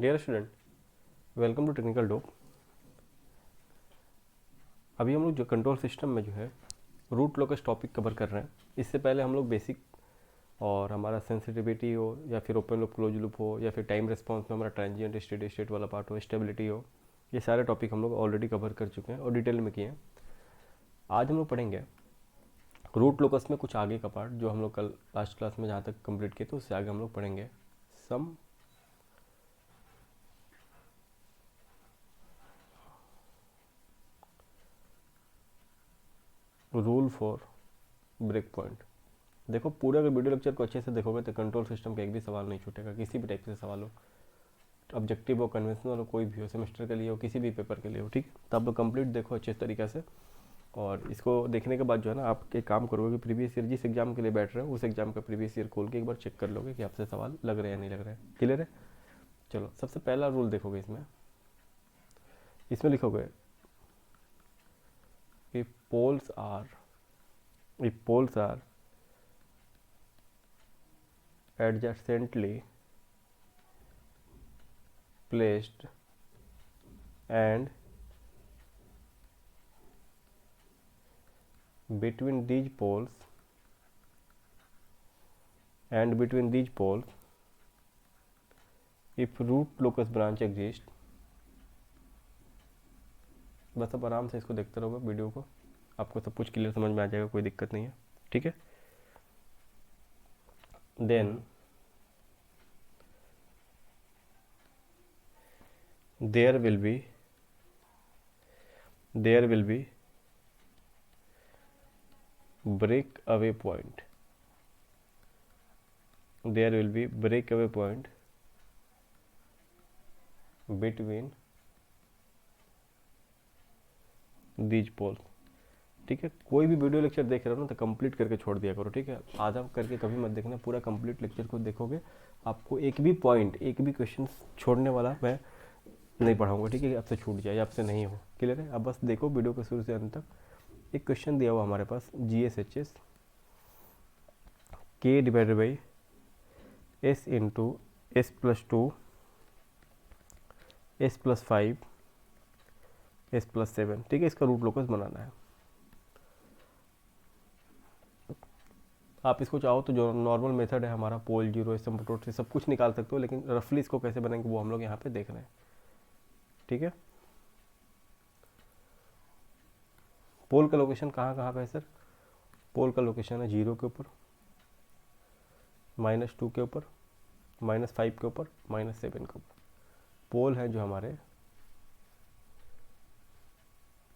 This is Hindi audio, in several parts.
Dear student, welcome to Technical Dope. अभी हम लोग जो कंट्रोल सिस्टम में जो है रूट लोकस टॉपिक कवर कर रहे हैं। इससे पहले हम लोग बेसिक और हमारा सेंसिटिविटी हो या फिर ओपन लूप क्लोज लूप हो या फिर टाइम रिस्पॉन्स में हमारा ट्रांजिएंट स्टेडी स्टेट वाला पार्ट हो, स्टेबिलिटी हो, ये सारे टॉपिक हम लोग ऑलरेडी कवर कर चुके हैं और डिटेल में किए हैं। आज हम लोग पढ़ेंगे रूट लोकस में कुछ आगे का पार्ट जो हम लोग कल लास्ट क्लास में जहाँ तक कंप्लीट किए थे उससे आगे हम लोग पढ़ेंगे some rule for break point. देखो पूरे अगर वीडियो लेक्चर को अच्छे से देखोगे तो कंट्रोल सिस्टम का एक भी सवाल नहीं छूटेगा, किसी भी टाइप से सवाल हो, ऑब्जेक्टिव हो, कन्वेंशनल हो, कोई भी हो, सेमेस्टर के लिए हो, किसी भी पेपर के लिए हो, ठीक है। तो आप लोग कंप्लीट देखो अच्छे तरीके से और इसको देखने के बाद जो है ना आप एक काम करोगे कि प्रीवियस ईयर जिस एग्जाम के लिए बैठ रहे हो उस एग्जाम का प्रीवियस ईयर खोल के एक बार चेक कर लोगे कि आपसे सवाल लग रहे हैं या नहीं लग रहे हैं। क्लियर है? चलो सबसे पहला रूल देखोगे इसमें लिखोगे if poles are adjacently placed and between these poles if root locus branch exist। बस अब आराम से इसको देखते रहोगे वीडियो को, आपको सब कुछ क्लियर समझ में आ जाएगा, कोई दिक्कत नहीं है, ठीक है। Then there will be breakaway point between these poles। ठीक है, कोई भी वीडियो लेक्चर देख रहे हो ना तो कंप्लीट करके छोड़ दिया करो, ठीक है। आधा करके कभी मत देखना, पूरा कंप्लीट लेक्चर को देखोगे। आपको एक भी पॉइंट, एक भी क्वेश्चन छोड़ने वाला मैं नहीं पढ़ाऊंगा, ठीक है। आपसे छूट जाए, आपसे नहीं हो, क्लियर है। अब बस देखो वीडियो को शुरू से अंत तक। एक क्वेश्चन दिया हुआ हमारे पास GSHS K divided by S into S+2 S+5 S+7, ठीक है। इसका रूट लोकस बनाना है। आप इसको चाहो तो जो नॉर्मल मेथड है हमारा पोल जीरो एसिम्पटोट से सब कुछ निकाल सकते हो, लेकिन रफली इसको कैसे बनाएंगे वो हम लोग यहाँ पे देख रहे हैं, ठीक है। पोल का लोकेशन कहाँ कहाँ पे है सर? पोल का लोकेशन है 0 के ऊपर, -2 के ऊपर, -5 के ऊपर, -7 के ऊपर। पोल है जो हमारे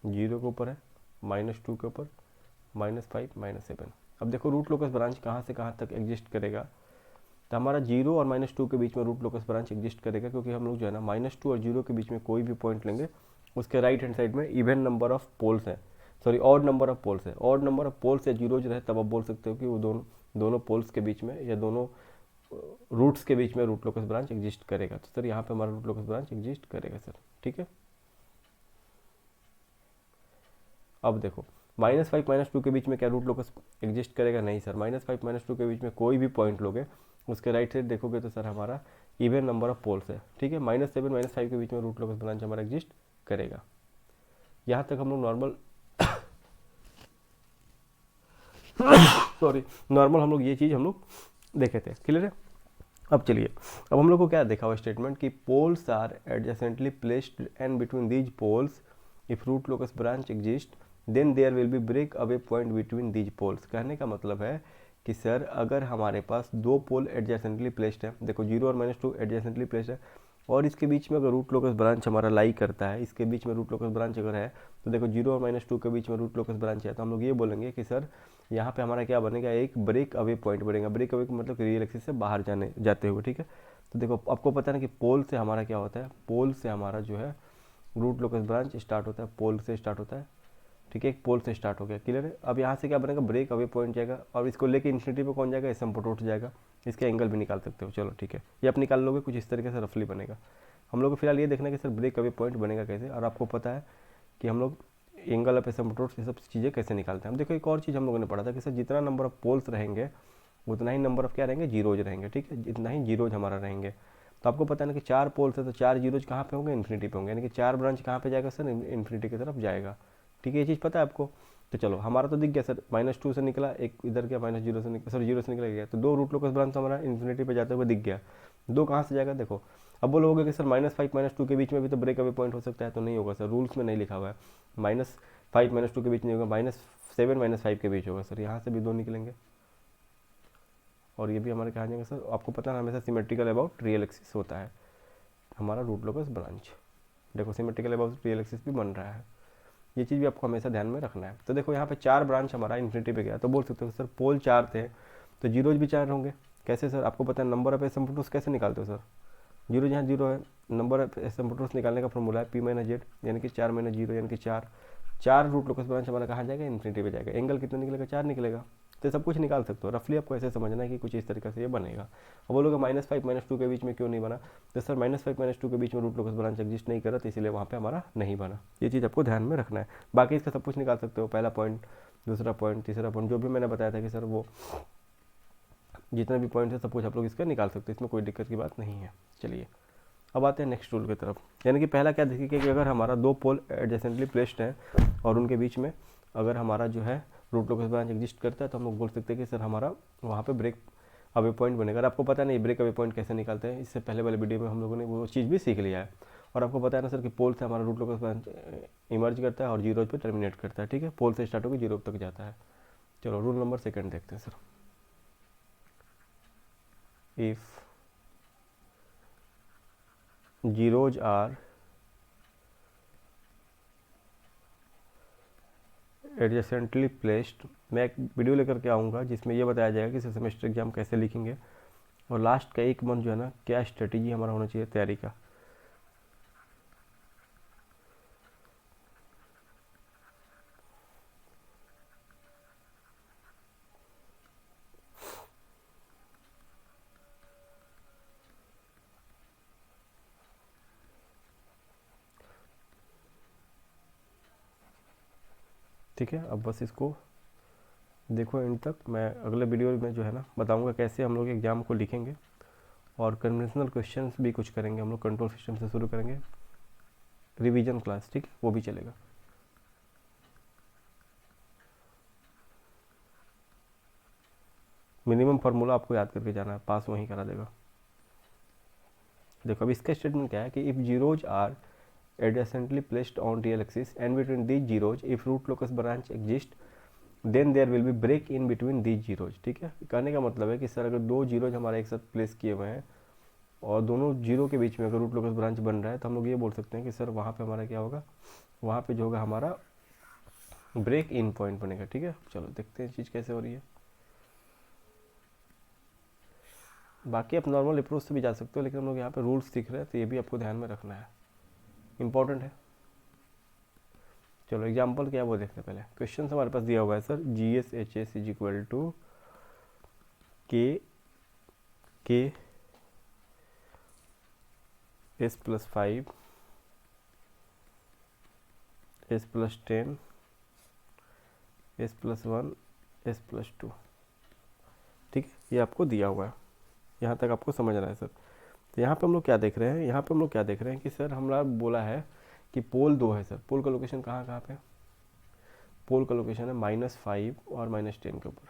0 के ऊपर है, -2 के ऊपर, -5, -7। अब देखो रूट लोकस ब्रांच कहाँ से कहाँ तक एग्जिस्ट करेगा, तो हमारा 0 और -2 के बीच में रूट लोकस ब्रांच एग्जिस्ट करेगा, क्योंकि हम लोग जो है ना -2 और 0 के बीच में कोई भी पॉइंट लेंगे उसके राइट हैंड साइड में इवन नंबर ऑफ पोल्स हैं, sorry odd number of poles है। ऑड नंबर ऑफ पोल्स या जीरोज रहे तब आप बोल सकते हो कि वो दोनों पोल्स के बीच में या दोनों रूट्स के बीच में रूट लोकस ब्रांच एग्जिस्ट करेगा। तो सर यहाँ पे हमारा रूट लोकस ब्रांच एग्जिस्ट करेगा सर, ठीक है। अब देखो -5 -2 के बीच में क्या रूट लोकस एग्जिस्ट करेगा? नहीं सर। -5 -2 के बीच में कोई भी पॉइंट लोगे उसके राइट साइड देखोगे तो सर हमारा इवन नंबर ऑफ पोल्स है, ठीक है। -7 -5 के बीच में रूट लोकस ब्रांच हमारा एग्जिस्ट करेगा। यहाँ तक हम लोग नॉर्मल हम लोग ये चीज़ हम लोग देखे थे, क्लियर है। अब चलिए, अब हम लोग को क्या देखा हुआ स्टेटमेंट कि poles are adjacently placed and between these poles if root locus branch exist then there will be break away point between these poles. कहने का मतलब है कि सर अगर हमारे पास दो पोल एडजेसेंटली प्लेस्ड है, देखो 0 और -2 एडजेसेंटली प्लेस्ड है और इसके बीच में अगर रूट लोकस ब्रांच हमारा लाई करता है, इसके बीच में रूट लोकस ब्रांच अगर है तो देखो 0 और -2 के बीच में रूट लोकस ब्रांच है, तो हम लोग ये बोलेंगे कि सर यहाँ पे हमारा क्या बनेगा, एक ब्रेक अवे पॉइंट बनेगा। ब्रेक अवे का मतलब रियल एक्सिस से बाहर जाते हुए, ठीक है। तो देखो आपको पता है ना कि पोल से हमारा क्या होता है, पोल से हमारा जो है रूट लोकस ब्रांच स्टार्ट होता है, पोल से स्टार्ट होता है, ठीक है। एक पोल से स्टार्ट हो गया, क्लियर है। अब यहाँ से क्या बनेगा, ब्रेक अवे पॉइंट जाएगा और इसको लेके इन्फिनिटी पे कौन जाएगा, एसिम्पटोट जाएगा। इसके एंगल भी निकाल सकते हो, चलो ठीक है, ये आप निकाल लोगे, कुछ इस तरीके से रफली बनेगा। हम लोग को फिलहाल ये देखना है कि सर ब्रेक अवे पॉइंट बनेगा कैसे, और आपको पता है कि हम लोग एंगल ऑफ एसिम्पटोट ये सब चीज़ें कैसे निकालते हैं। हम देखो एक और चीज़ हम लोगों ने पढ़ा था कि सर जितना नंबर ऑफ पोल्स रहेंगे उतना ही नंबर ऑफ क्या रहेंगे, जीरोज रहेंगे, ठीक है, जितना ही जीरोज हमारा रहेंगे। तो आपको पता है ना कि 4 पोल्स है तो 4 जीरोज कहाँ पे होंगे, इन्फिनिटी पे होंगे, यानी कि 4 ब्रांच कहाँ पे जाएगा सर, इन्फिनिटी की तरफ जाएगा। ठीक है, ये चीज़ पता है आपको। तो चलो हमारा तो दिख गया सर, -2 से निकला, एक इधर गया -0 से निकला, सॉरी 0 से निकला गया, तो 2 रूट लोकस ब्रांच हमारा इन्फिनिटी पे जाते हुए दिख गया। 2 कहाँ से जाएगा देखो। अब बोलोगे कि सर -5 -2 के बीच में भी तो ब्रेक अवे पॉइंट हो सकता है, तो नहीं होगा सर, रूल्स में नहीं लिखा हुआ है। -5 -2 के बीच नहीं होगा, -7 -5 के बीच होगा सर। यहाँ से भी 2 निकलेंगे और ये भी हमारे कहाँ जाएंगे सर, आपको पता है हमेशा सिमेट्रिकल अबाउट रियल एक्सिस होता है हमारा रूट लोकस ब्रांच। देखो सिमेट्रिकल अबाउट रियल एक्सिस भी बन रहा है, ये चीज़ भी आपको हमेशा ध्यान में रखना है। तो देखो यहाँ पे 4 ब्रांच हमारा इन्फिनिटी पे गया, तो बोल सकते हो सर पोल 4 थे तो जीरोज भी 4 होंगे। कैसे सर, आपको पता है नंबर ऑफ एसिम्प्टोट्स कैसे निकालते हो सर, जीरो जहाँ जीरो है, नंबर ऑफ एसिम्प्टोट्स निकालने का फॉर्मूला है P-Z, यानी कि 4 - 0 यानी कि 4। 4 रूट लोकस ब्रांच हमारा कहाँ जाएगा, इन्फिनिटी पे जाएगा। एंगल कितना निकलेगा, 4 निकलेगा। तो सब कुछ निकाल सकते हो, रफली आपको ऐसे समझना है कि कुछ इस तरीके से ये बनेगा। अब बोलोगे -5 -2 के बीच में क्यों नहीं बना, तो सर -5 -2 के बीच में रूट लोकस ब्रांच एग्जिस्ट नहीं करा, तो इसीलिए वहाँ पे हमारा नहीं बना। ये चीज़ आपको ध्यान में रखना है। बाकी इसका सब कुछ निकाल सकते हो, पहला पॉइंट, दूसरा पॉइंट, तीसरा पॉइंट, जो भी मैंने बताया था कि सर वो जितना भी पॉइंट है सब कुछ आप लोग इसका निकाल सकते हो, इसमें कोई दिक्कत की बात नहीं है। चलिए अब आते हैं नेक्स्ट रूल की तरफ। यानी कि पहला क्या देखिए कि अगर हमारा 2 पोल एडजेसेंटली प्लेस्ड हैं और उनके बीच में अगर हमारा जो है रूट लोकस ब्रांच एग्जिस्ट करता है, तो हम लोग बोल सकते हैं कि सर हमारा वहाँ पे ब्रेक अवे पॉइंट बनेगा। और आपको पता नहीं ब्रेक अवे पॉइंट कैसे निकालते हैं, इससे पहले वाले वीडियो में हम लोगों ने वो चीज़ भी सीख लिया है। और आपको पता है ना सर कि पोल से हमारा रूट लोकस ब्रांच इमर्ज करता है और जीरो पे टर्मिनेट करता है। ठीक है, पोल से स्टार्ट होकर जीरो तक जाता है। चलो रूल नंबर 2 देखते हैं sir. If zeros are adjacently placed, मैं एक वीडियो लेकर के आऊँगा जिसमें ये बताया जाएगा कि सेमेस्टर एग्जाम कैसे लिखेंगे और लास्ट का 1 मंथ जो है ना क्या स्ट्रेटेजी हमारा होना चाहिए तैयारी का। ठीक है, अब बस इसको देखो एंड तक। मैं अगले वीडियो में जो है ना बताऊंगा कैसे हम लोग एग्ज़ाम को लिखेंगे और कन्वेंशनल क्वेश्चंस भी कुछ करेंगे हम लोग, कंट्रोल सिस्टम से शुरू करेंगे, रिवीजन क्लास, ठीक है, वो भी चलेगा। मिनिमम फार्मूला आपको याद करके जाना है, पास वहीं करा देगा। देखो अब इसका स्टेटमेंट क्या है कि if zeros are adjacently placed on real axis and between these zeros if root locus branch exist then there will be break in between these zeros। ठीक है, कहने का मतलब है कि सर अगर 2 जीरोज हमारे एक साथ प्लेस किए हुए हैं और दोनों जीरो के बीच में अगर रूट लोकस ब्रांच बन रहा है, तो हम लोग ये बोल सकते हैं कि सर वहाँ पे हमारा क्या होगा, वहाँ पे जो होगा हमारा ब्रेक इन पॉइंट बनेगा। ठीक है, चलो देखते हैं चीज़ कैसे हो रही है। बाकी आप नॉर्मल अप्रोच से भी जा सकते हो, लेकिन हम लोग यहाँ पे रूल्स सीख रहे हैं तो ये भी आपको ध्यान में रखना है, इंपॉर्टेंट है। चलो एग्जाम्पल क्या है वो देखते हैं। पहले क्वेश्चन हमारे पास दिया हुआ है sir, GSHS is equal to K S+5 S+10 S+1 S+2। ठीक है, ये आपको दिया हुआ है, यहाँ तक आपको समझना है सर। तो यहाँ पे हम लोग क्या देख रहे हैं, यहाँ पे हम लोग क्या देख रहे हैं कि सर हमारा बोला है कि पोल 2 है सर। पोल का लोकेशन कहाँ कहाँ पे, पोल का लोकेशन है -5 और -10 के ऊपर।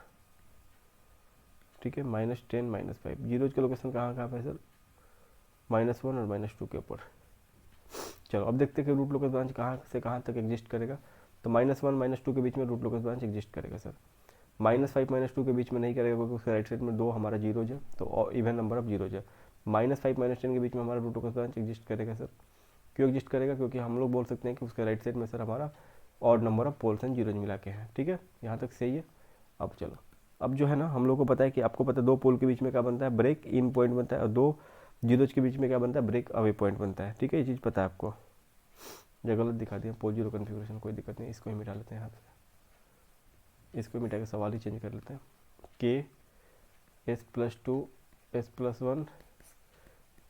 ठीक है, -10 -5। जीरोज का लोकेशन कहाँ कहाँ पे सर, -1 और -2 के ऊपर। चलो अब देखते हैं कि रूट लोकस ब्रांच कहाँ से कहाँ तक एग्जिस्ट करेगा। तो -1 -2 के बीच में रूट लोकस ब्रांच एग्जिस्ट करेगा सर। -5 -2 के बीच में नहीं करेगा क्योंकि उसके राइट साइड में 2 हमारा जीरोज है, तो इवन नंबर ऑफ जीरोज है। -5 -10 के बीच में हमारा रूट लोकस ब्रांच एग्जिस्ट करेगा सर। क्यों एग्जिस्ट करेगा, क्योंकि हम लोग बोल सकते हैं कि उसके राइट साइड में सर हमारा और number of poles and zeros मिला के हैं। ठीक है, यहाँ तक सही है। अब चलो, अब जो है ना हम लोग को पता है कि आपको पता है 2 पोल के बीच में क्या बनता है, ब्रेक इन पॉइंट बनता है, और 2 जीरोज के बीच में क्या बनता है, ब्रेक अवे पॉइंट बनता है। ठीक है, ये चीज़ पता है आपको। जो गलत दिखा दिया पोल जीरो कन्फिग्रेशन, कोई दिक्कत नहीं, इसको ही मिटा लेते हैं यहाँ से, इसको मिटा के सवाल ही चेंज कर लेते हैं। के S+2 S+1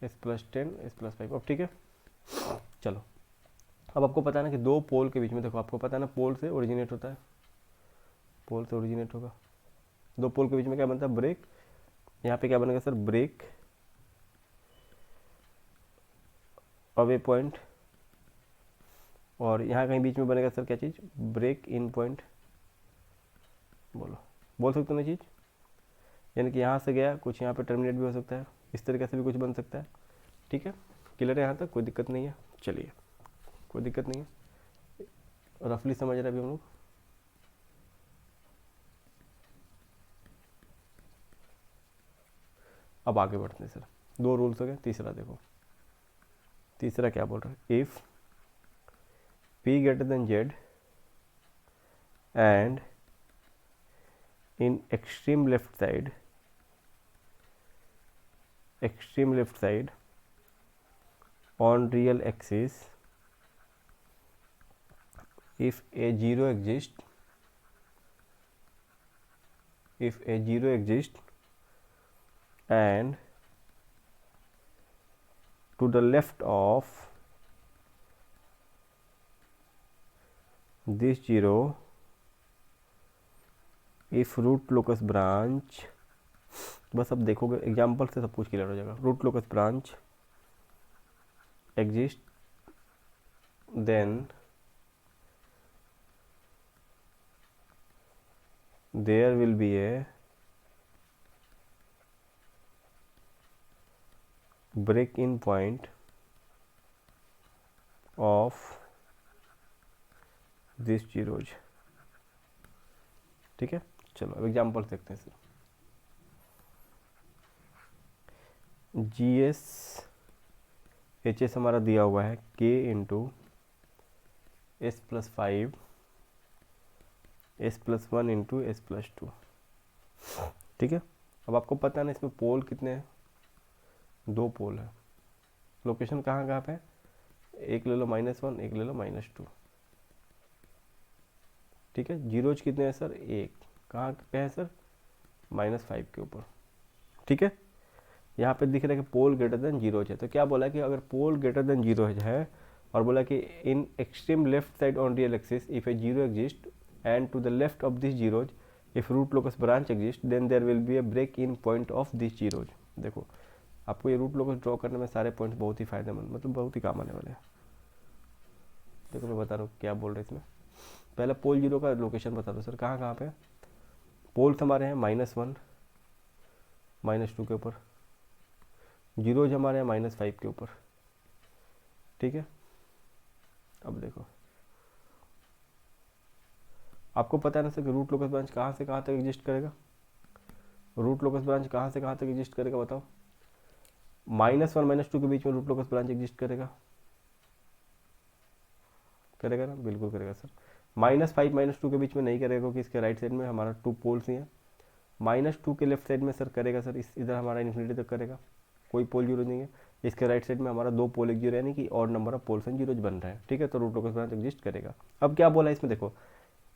S+10 S+5। अब ठीक है, चलो अब आपको पता है ना कि 2 पोल के बीच में, देखो आपको पता है ना पोल से ओरिजिनेट होता है, पोल से ओरिजिनेट होगा। 2 पोल के बीच में क्या बनता है, ब्रेक। यहाँ पे क्या बनेगा सर, ब्रेक अवे पॉइंट, और यहाँ कहीं बीच में बनेगा सर क्या चीज़, ब्रेक इन पॉइंट। बोल सकते हो ना चीज़, यानी कि यहाँ से गया कुछ यहाँ पे टर्मिनेट भी हो सकता है, इस तरीके से भी कुछ बन सकता है। ठीक है, क्लियर है यहाँ तक, कोई दिक्कत नहीं है। चलिए, कोई दिक्कत नहीं है, रफली समझ रहे हैं अभी हम लोग। अब आगे बढ़ते हैं सर, 2 रूल्स हो गए, तीसरा देखो, तीसरा क्या बोल रहा है, if P greater than Z and in extreme left side on real axis, if a zero exists and to the left of this zero, if root locus branch, बस अब देखोगे एग्जाम्पल से सब कुछ क्लियर हो जाएगा। Root locus branch exist, then there will be a break in point of this zeros। ठीक है, चलो अब एग्जाम्पल देखते हैं सर। GS HS हमारा दिया हुआ है K into S+5 S+1 into S+2। ठीक है, अब आपको पता है ना इसमें पोल कितने हैं, 2 पोल है। लोकेशन कहाँ कहाँ पे है, एक ले लो -1, एक ले लो -2। ठीक है, जीरोज कितने हैं सर, एक, कहाँ पे है सर, -5 के ऊपर। ठीक है, यहाँ पे दिख रहा है कि पोल ग्रेटर देन जीरोज है, तो क्या बोला कि अगर पोल ग्रेटर देन जीरो है और बोला कि in extreme left side on real axis if a zero exist and to the left of this zeros if root locus branch exist then there will be a break in point of this zeros. देखो आपको ये रूट लोकस ड्रॉ करने में सारे पॉइंट्स बहुत ही फायदेमंद, मतलब बहुत ही काम आने वाले हैं। देखो मैं बता रहा हूँ क्या बोल रहे हैं इसमें। पहले पोल जीरो का लोकेशन बता दो सर, कहाँ कहाँ पे पोल्स हमारे हैं, -1 -2 के ऊपर, जीरोज हमारे हैं -5 के ऊपर। ठीक है, अब देखो आपको पता है ना सर कि रूट लोकस ब्रांच कहाँ से कहाँ तक एग्जिस्ट करेगा, रूट लोकस ब्रांच कहाँ से कहाँ तक एग्जिस्ट करेगा बताओ। -1 -2 के बीच में रूट लोकस ब्रांच एग्जिस्ट करेगा, करेगा ना, बिल्कुल करेगा सर। -5 -2 के बीच में नहीं करेगा क्योंकि इसके राइट साइड में हमारा 2 पोल्स ही हैं। -2 के लेफ्ट साइड में सर करेगा सर, इस इधर हमारा इन्फिनिटी तक करेगा, कोई पोल जीरो नहीं है। इसके राइट साइड में हमारा 2 पोल एक जीरो, यानी कि और number of poles and zeros बन रहा है। ठीक है, तो रूट लोकस ब्रांच एग्जिस्ट करेगा। अब क्या बोला इसमें देखो,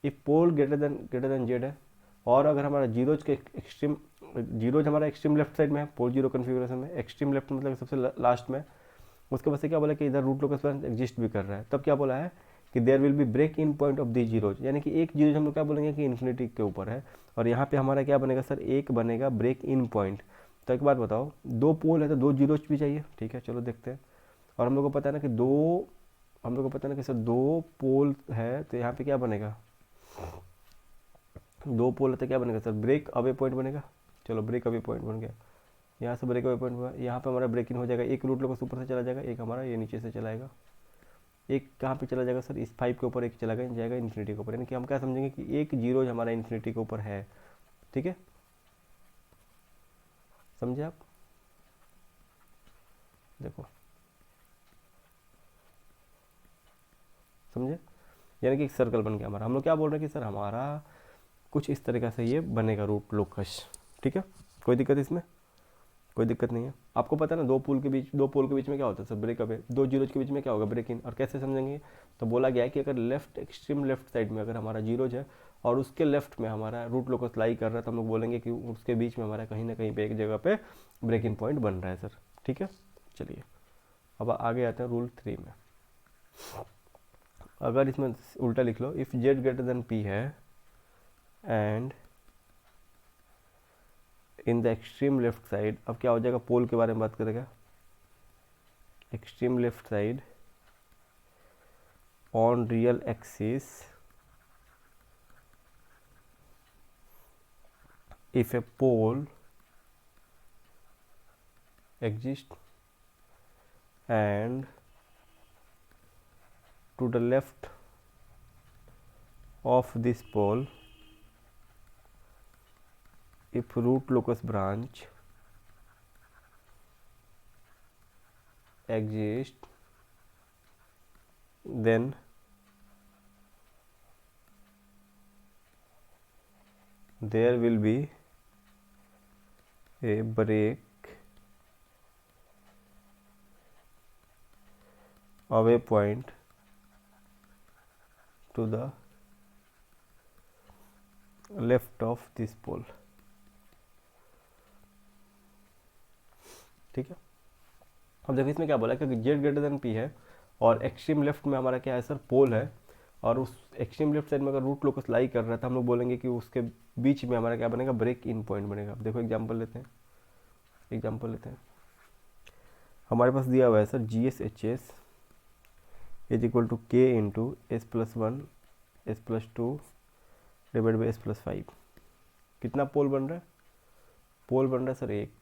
if pole greater than Z है और अगर हमारा जीरोज के एक्सट्रीम, जीरोज हमारा एक्सट्रीम लेफ्ट साइड में है, पोल जीरो कन्फिग्रेशन में, एक्सट्रीम लेफ्ट मतलब सबसे लास्ट में, उसके बाद से क्या बोला कि इधर रूट लोकस ब्रांच एग्जिस्ट भी कर रहा है, तब क्या बोला है कि there will be break in point of the zeros, यानी कि एक जीरोज हम लोग क्या बोलेंगे कि इन्फिनिटी के ऊपर है, और यहाँ पे हमारा क्या बनेगा सर, एक बनेगा ब्रेक इन पॉइंट। तो एक बात बताओ, 2 पोल है तो 2 जीरोज भी चाहिए। ठीक है, चलो देखते हैं। और हम लोग को पता है ना कि हम लोग को पता है ना कि सर 2 पोल है, तो यहाँ पे क्या बनेगा, 2 पोल है तो क्या बनेगा सर, ब्रेक अवे पॉइंट बनेगा। चलो ब्रेक अवे पॉइंट बन गया, यहाँ से ब्रेक अवे पॉइंट हुआ, यहाँ पे हमारा ब्रेक इन हो जाएगा, एक रूट लोकस ऊपर से चला जाएगा, एक हमारा ये नीचे से चलाएगा, एक कहाँ पे चला जाएगा सर, इस 5 के ऊपर, एक चला जाएगा इन्फिनिटी के ऊपर, यानी कि हम क्या समझेंगे कि एक जीरो हमारा इन्फिनिटी के ऊपर है। ठीक है, समझे आप, देखो समझे, यानी कि एक सर्कल बन गया हमारा। हम लोग क्या बोल रहे हैं कि सर हमारा कुछ इस तरीके से ये बनेगा रूट लोकस। ठीक है, कोई दिक्कत इसमें, कोई दिक्कत नहीं है। आपको पता है ना 2 पोल के बीच में क्या होता है सर, ब्रेक अवे, 2 जीरोज के बीच में क्या होगा, ब्रेक इन। और कैसे समझेंगे, तो बोला गया है कि अगर लेफ्ट एक्सट्रीम लेफ्ट साइड में अगर हमारा जीरोज है और उसके लेफ्ट में हमारा रूट लोकस लाई कर रहा है, तो हम लोग बोलेंगे कि उसके बीच में हमारा कहीं ना कहीं पे एक जगह पे ब्रेक इन पॉइंट बन रहा है सर। ठीक है, चलिए अब आगे आते हैं रूल 3 में। अगर इसमें उल्टा लिख लो, if z greater than p है and in the extreme left side, अब क्या हो जाएगा, पोल के बारे में बात करेगा, extreme left side on real axis if a pole exists and to the left of this pole if root locus branch exists, then there will be a break away point to the left of this pole। ठीक है, अब देखो इसमें क्या बोला है कि जेड ग्रेटर देन पी है और एक्सट्रीम लेफ्ट में हमारा क्या है सर, पोल है, और उस एक्सट्रीम लेफ्ट साइड में अगर रूट लोकस लाई कर रहा है तो हम लोग बोलेंगे कि उसके बीच में हमारा क्या बनेगा, ब्रेक इन पॉइंट बनेगा। अब देखो एग्जांपल लेते हैं, हमारे पास दिया हुआ है sir ji S H S is equal to k into S plus 1 S plus 2 divide by S plus 5। कितना पोल बन रहा है, पोल बन रहा है सर एक,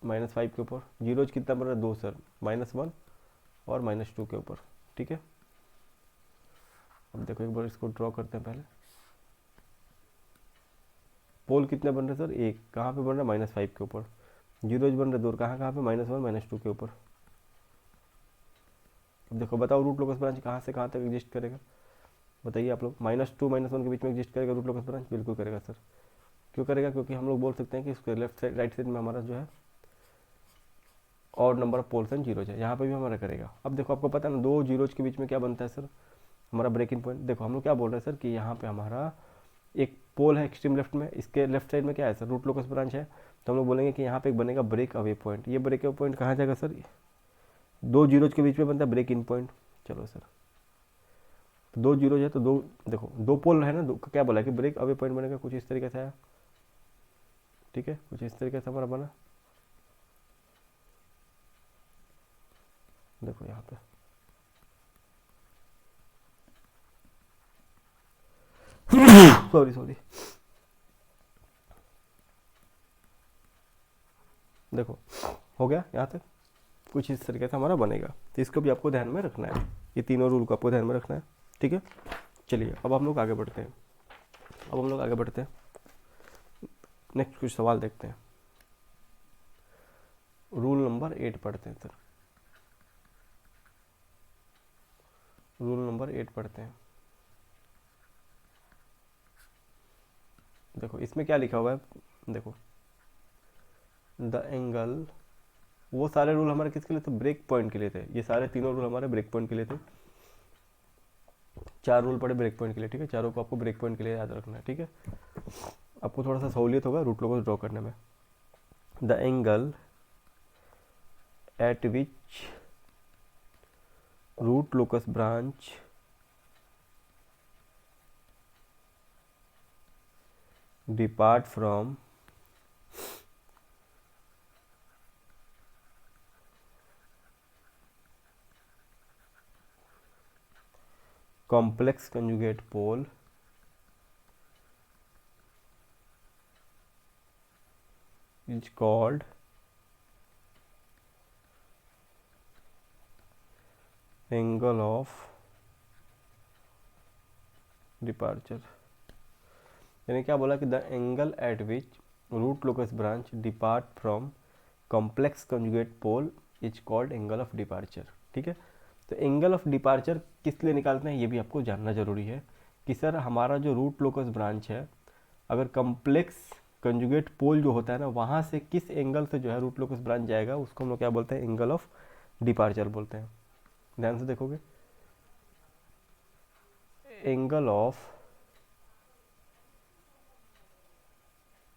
-5 के ऊपर, जीरोज कितना बन रहा है 2 सर, -1 और -2 के ऊपर। ठीक है, अब देखो एक बार इसको ड्रॉ करते हैं पहले। पोल कितने बन रहे सर, एक, कहाँ पे बन रहा है -5 के ऊपर, जीरोज बन रहे 2, कहाँ पे -1 -2 के ऊपर। अब देखो बताओ रूट लोकस ब्रांच कहाँ से कहाँ तक एग्जिस्ट करेगा, बताइए आप लोग। -2 -1 के बीच में एग्जिस्ट करेगा रूट लोकस ब्रांच, बिल्कुल करेगा सर। क्यों करेगा, क्योंकि हम लोग बोल सकते हैं कि उसके लेफ्ट साइड राइट साइड में हमारा जो है और number of poles and zeros है, यहाँ पे भी हमारा करेगा। अब देखो आपको पता है ना, 2 जीरोज के बीच में क्या बनता है सर, हमारा ब्रेकिंग पॉइंट। देखो हम लोग क्या बोल रहे हैं सर कि यहाँ पे हमारा एक पोल है एक्सट्रीम लेफ्ट में, इसके लेफ्ट साइड में क्या है सर, रूट लोकस ब्रांच है, तो हम लोग बोलेंगे कि यहाँ पे एक बनेगा ब्रेक अवे पॉइंट। ये ब्रेक अवे पॉइंट कहाँ जाएगा सर, 2 जीरोज के बीच में बनता है ब्रेक इन पॉइंट। चलो सर, तो 2 जीरोज है तो देखो 2 पोल है ना, क्या बोला कि ब्रेक अवे पॉइंट बनेगा, कुछ इस तरीके से आया। ठीक है, कुछ इस तरीके से हमारा बना। देखो यहाँ पे सॉरी देखो हो गया, यहाँ तक कुछ इस तरीके से हमारा बनेगा। तो इसको भी आपको ध्यान में रखना है, ये तीनों रूल को आपको ध्यान में रखना है। ठीक है, चलिए अब हम लोग आगे बढ़ते हैं। नेक्स्ट कुछ सवाल देखते हैं। रूल नंबर 8 पढ़ते हैं सर, रूल नंबर 8 पढ़ते हैं। देखो इसमें क्या लिखा हुआ है, देखो द एंगल, वो सारे रूल हमारे किसके लिए थे, ब्रेक पॉइंट के लिए थे। ये सारे तीनों रूल हमारे ब्रेक पॉइंट के लिए थे। 4 रूल पड़े ब्रेक पॉइंट के लिए। ठीक है, चारों को आपको ब्रेक पॉइंट के लिए याद रखना है। ठीक है, आपको थोड़ा सा सहूलियत होगा रूट लोगों को ड्रॉ करने में। The angle at which root locus branch depart from complex conjugate pole is called angle of departure। यानी क्या बोला कि the angle at which root locus branch depart from complex conjugate pole is called angle of departure. ठीक है, तो एंगल ऑफ डिपार्चर किस लिए निकालते हैं ये भी आपको जानना जरूरी है कि सर हमारा जो रूट लोकस ब्रांच है, अगर कॉम्प्लेक्स कंजुगेट पोल जो होता है ना, वहाँ से किस एंगल से जो है रूट लोकस ब्रांच जाएगा, उसको हम लोग क्या बोलते हैं, एंगल ऑफ डिपार्चर बोलते हैं। ध्यान से देखोगे, एंगल ऑफ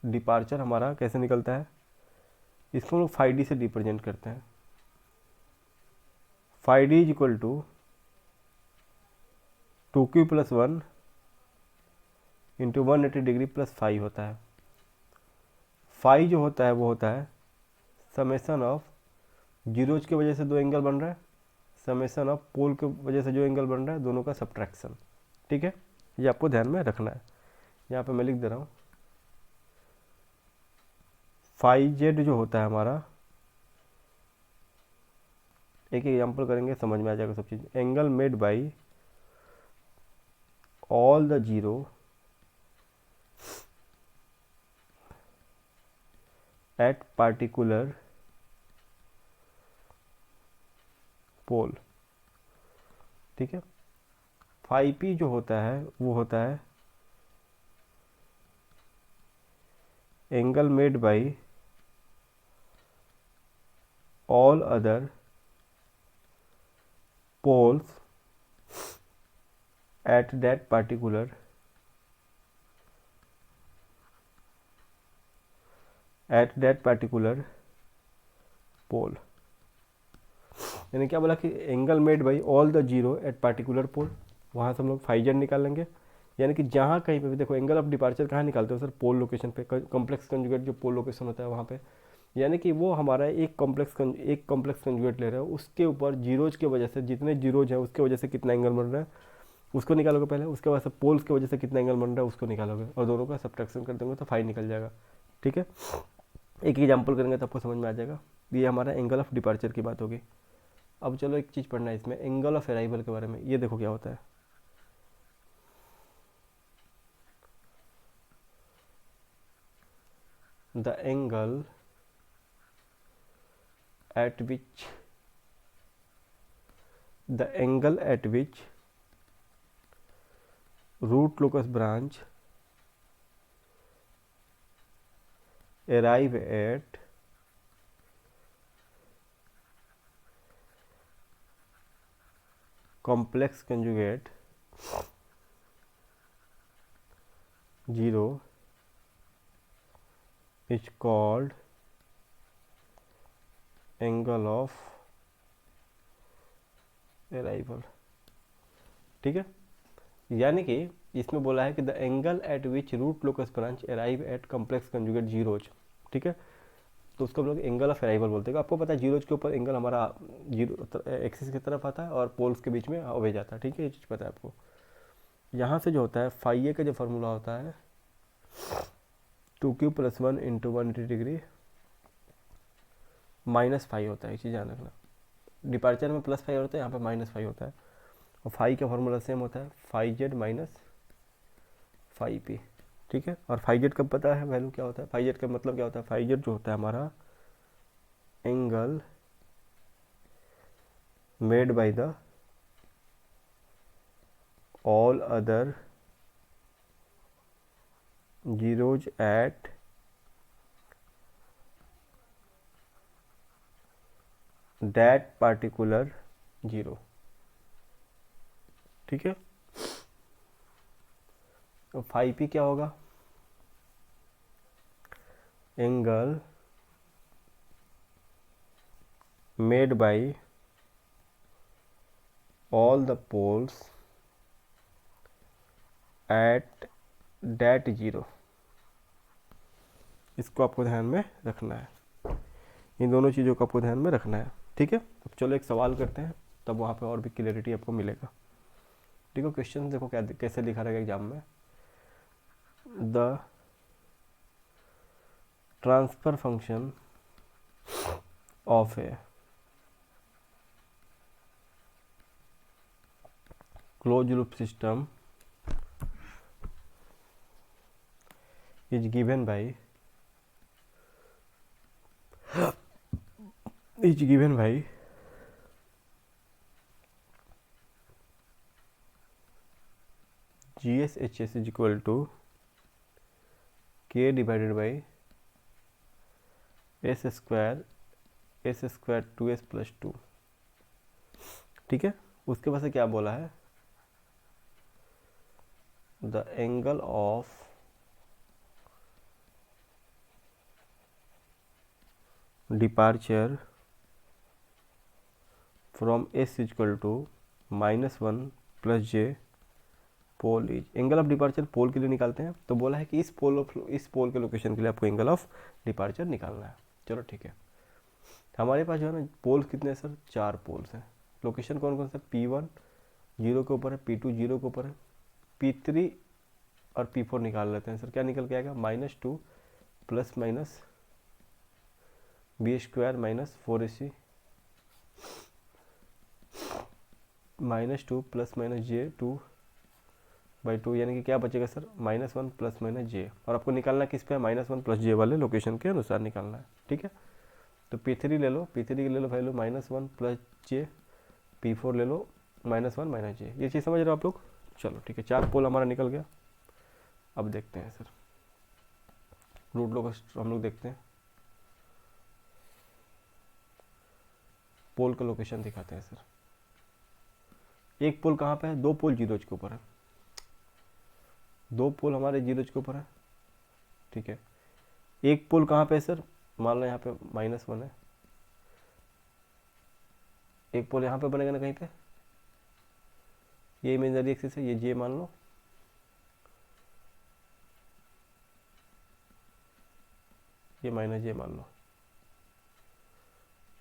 डिपार्चर हमारा कैसे निकलता है, इसको हम लोग फाई डी से रिप्रेजेंट करते हैं। Phi D is equal to 2q + 1 into 180 degree plus phi होता है। फाई जो होता है वो होता है समेसन ऑफ जीरोज की वजह से दो एंगल बन रहा है, समेशन ऑफ पोल की वजह से जो एंगल बन रहा है दोनों का सब्ट्रैक्शन। ठीक है, ये आपको ध्यान में रखना है। यहाँ पे मैं लिख दे रहा हूँ, फाई जेड जो होता है हमारा, एक एग्जांपल करेंगे समझ में आ जाएगा सब चीज़। Angle made by all the zero at particular pole. ठीक है, फाई पी जो होता है वो होता है angle made by all other poles at that particular pole. यानी क्या बोला कि angle made by all the zero at particular pole, वहाँ से हम लोग फाई जेड निकाल लेंगे। यानी कि जहाँ कहीं पे भी देखो एंगल ऑफ डिपार्चर कहाँ निकालते हो सर, पोल लोकेशन पे, कॉम्प्लेक्स कंजुगेट जो पोल लोकेशन होता है वहाँ पे। यानी कि वो हमारा एक कॉम्प्लेक्स कंजुगेट ले रहा है, उसके ऊपर जीरोज की वजह से जितने जीरोज हैं उसके वजह से कितना एंगल बन रहा है उसको निकालोगे पहले, उसके बाद से पोल्स की वजह से कितना एंगल बन रहा है उसको निकालोगे, और दोनों का सब्ट्रैक्शन कर देंगे तो फाई निकल जाएगा। ठीक है, एक एग्जाम्पल करेंगे तो आपको समझ में आ जाएगा। ये हमारा एंगल ऑफ डिपार्चर की बात होगी। अब चलो एक चीज़ पढ़ना है इसमें, एंगल ऑफ अराइवल के बारे में। ये देखो क्या होता है, the angle at which root locus branch arrive at complex conjugate 0 is called angle of arrival। ठीक है, यानी कि इसमें बोला है कि the angle at which root locus branch arrive at complex conjugate zeros. ठीक है, तो उसको हम लोग एंगल ऑफ अराइवल बोलते हैं। आपको पता है जीरोज के ऊपर एंगल हमारा जीरो एक्सिस की तरफ आता है और पोल्स के बीच में हो जाता है। ठीक है, ये चीज़ पता है आपको। यहाँ से जो होता है फाई ए का जो फार्मूला होता है 2q + 1 × 180° -फाई होता है, ये चीज़ ध्यान रखना। डिपार्चर में +फाई होता है, यहाँ पे -फाई होता है। और फाई का फार्मूला सेम होता है, phi Z minus phi P. ठीक है, और फाई जेड कब पता है वैल्यू क्या होता है, फाई जेड का मतलब क्या होता है, फाई जेड जो होता है हमारा angle made by the all other zeros at that particular zero. ठीक है, तो फाई पी क्या होगा, angle made by all the poles at that zero. इसको आपको ध्यान में रखना है, इन दोनों चीज़ों को आपको ध्यान में रखना है। ठीक है, अब चलो एक सवाल करते हैं, तब वहाँ पे और भी क्लियरिटी आपको मिलेगा। देखो क्वेश्चन देखो क्या कैसे लिखा रहेगा एग्जाम में, the transfer function of A close loop system is given by GSHS is equal to K divided by S square 2S + 2। ठीक है, उसके बाद से क्या बोला है, the angle of departure from S equal to -1 + j pole is. Angle of departure pole के लिए निकालते हैं, तो बोला है कि इस पोल के लोकेशन के लिए आपको एंगल ऑफ डिपार्चर निकालना है। चलो ठीक है, हमारे पास जो है ना पोल्स कितने हैं सर, 4 पोल्स हैं। लोकेशन कौन कौन सा, P1 0 के ऊपर है, P2 0 के ऊपर है, P3 और P4 निकाल लेते हैं सर। क्या निकल के आएगा, -2 plus minus b² minus 4ac -2 plus minus j2/2, यानी कि क्या बचेगा सर, -1 प्लस माइनस j। और आपको निकालना किस पे है, -1 प्लस j वाले लोकेशन के अनुसार निकालना है, ठीक है। तो P3 ले लो, P3 की ले low value -1 plus j, P4 ले लो -1 माइनस j। ये चीज़ समझ रहे हो आप लोग। चलो ठीक है, 4 पोल हमारा निकल गया। अब देखते हैं सर रूट लोकेशन, हम लोग देखते हैं पोल का लोकेशन दिखाते हैं सर। एक पोल कहाँ पे है, 2 पोल जीरोज के ऊपर है, 2 पोल हमारे जीरोज के ऊपर है, ठीक है। एक पोल कहाँ पे है सर, मान लो यहाँ पे -1 है, एक पोल यहाँ पे बनेगा ना कहीं पे, ये इमेजिनरी एक्सिस है, ये j मान लो, ये -j मान लो।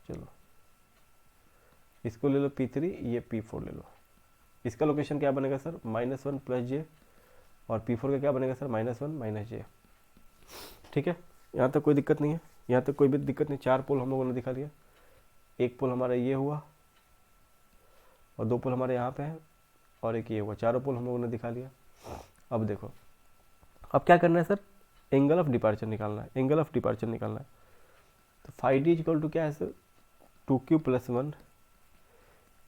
चलो इसको ले लो P3, ये P4 ले लो। इसका लोकेशन क्या बनेगा सर, -1 प्लस j, और P4 का क्या बनेगा सर, -1 माइनस j, ठीक है। यहाँ तक कोई दिक्कत नहीं है, यहाँ तक कोई भी दिक्कत नहीं। 4 पोल हम लोगों ने दिखा दिया, एक पोल हमारा ये हुआ और 2 पोल हमारे यहाँ पे है और एक ये हुआ, चारों पोल हम लोगों ने दिखा लिया। अब देखो अब क्या करना है सर, एंगल ऑफ डिपार्चर निकालना है, एंगल ऑफ डिपार्चर निकालना है। तो फाई डी इक्वल टू क्या है sir, 2q + 1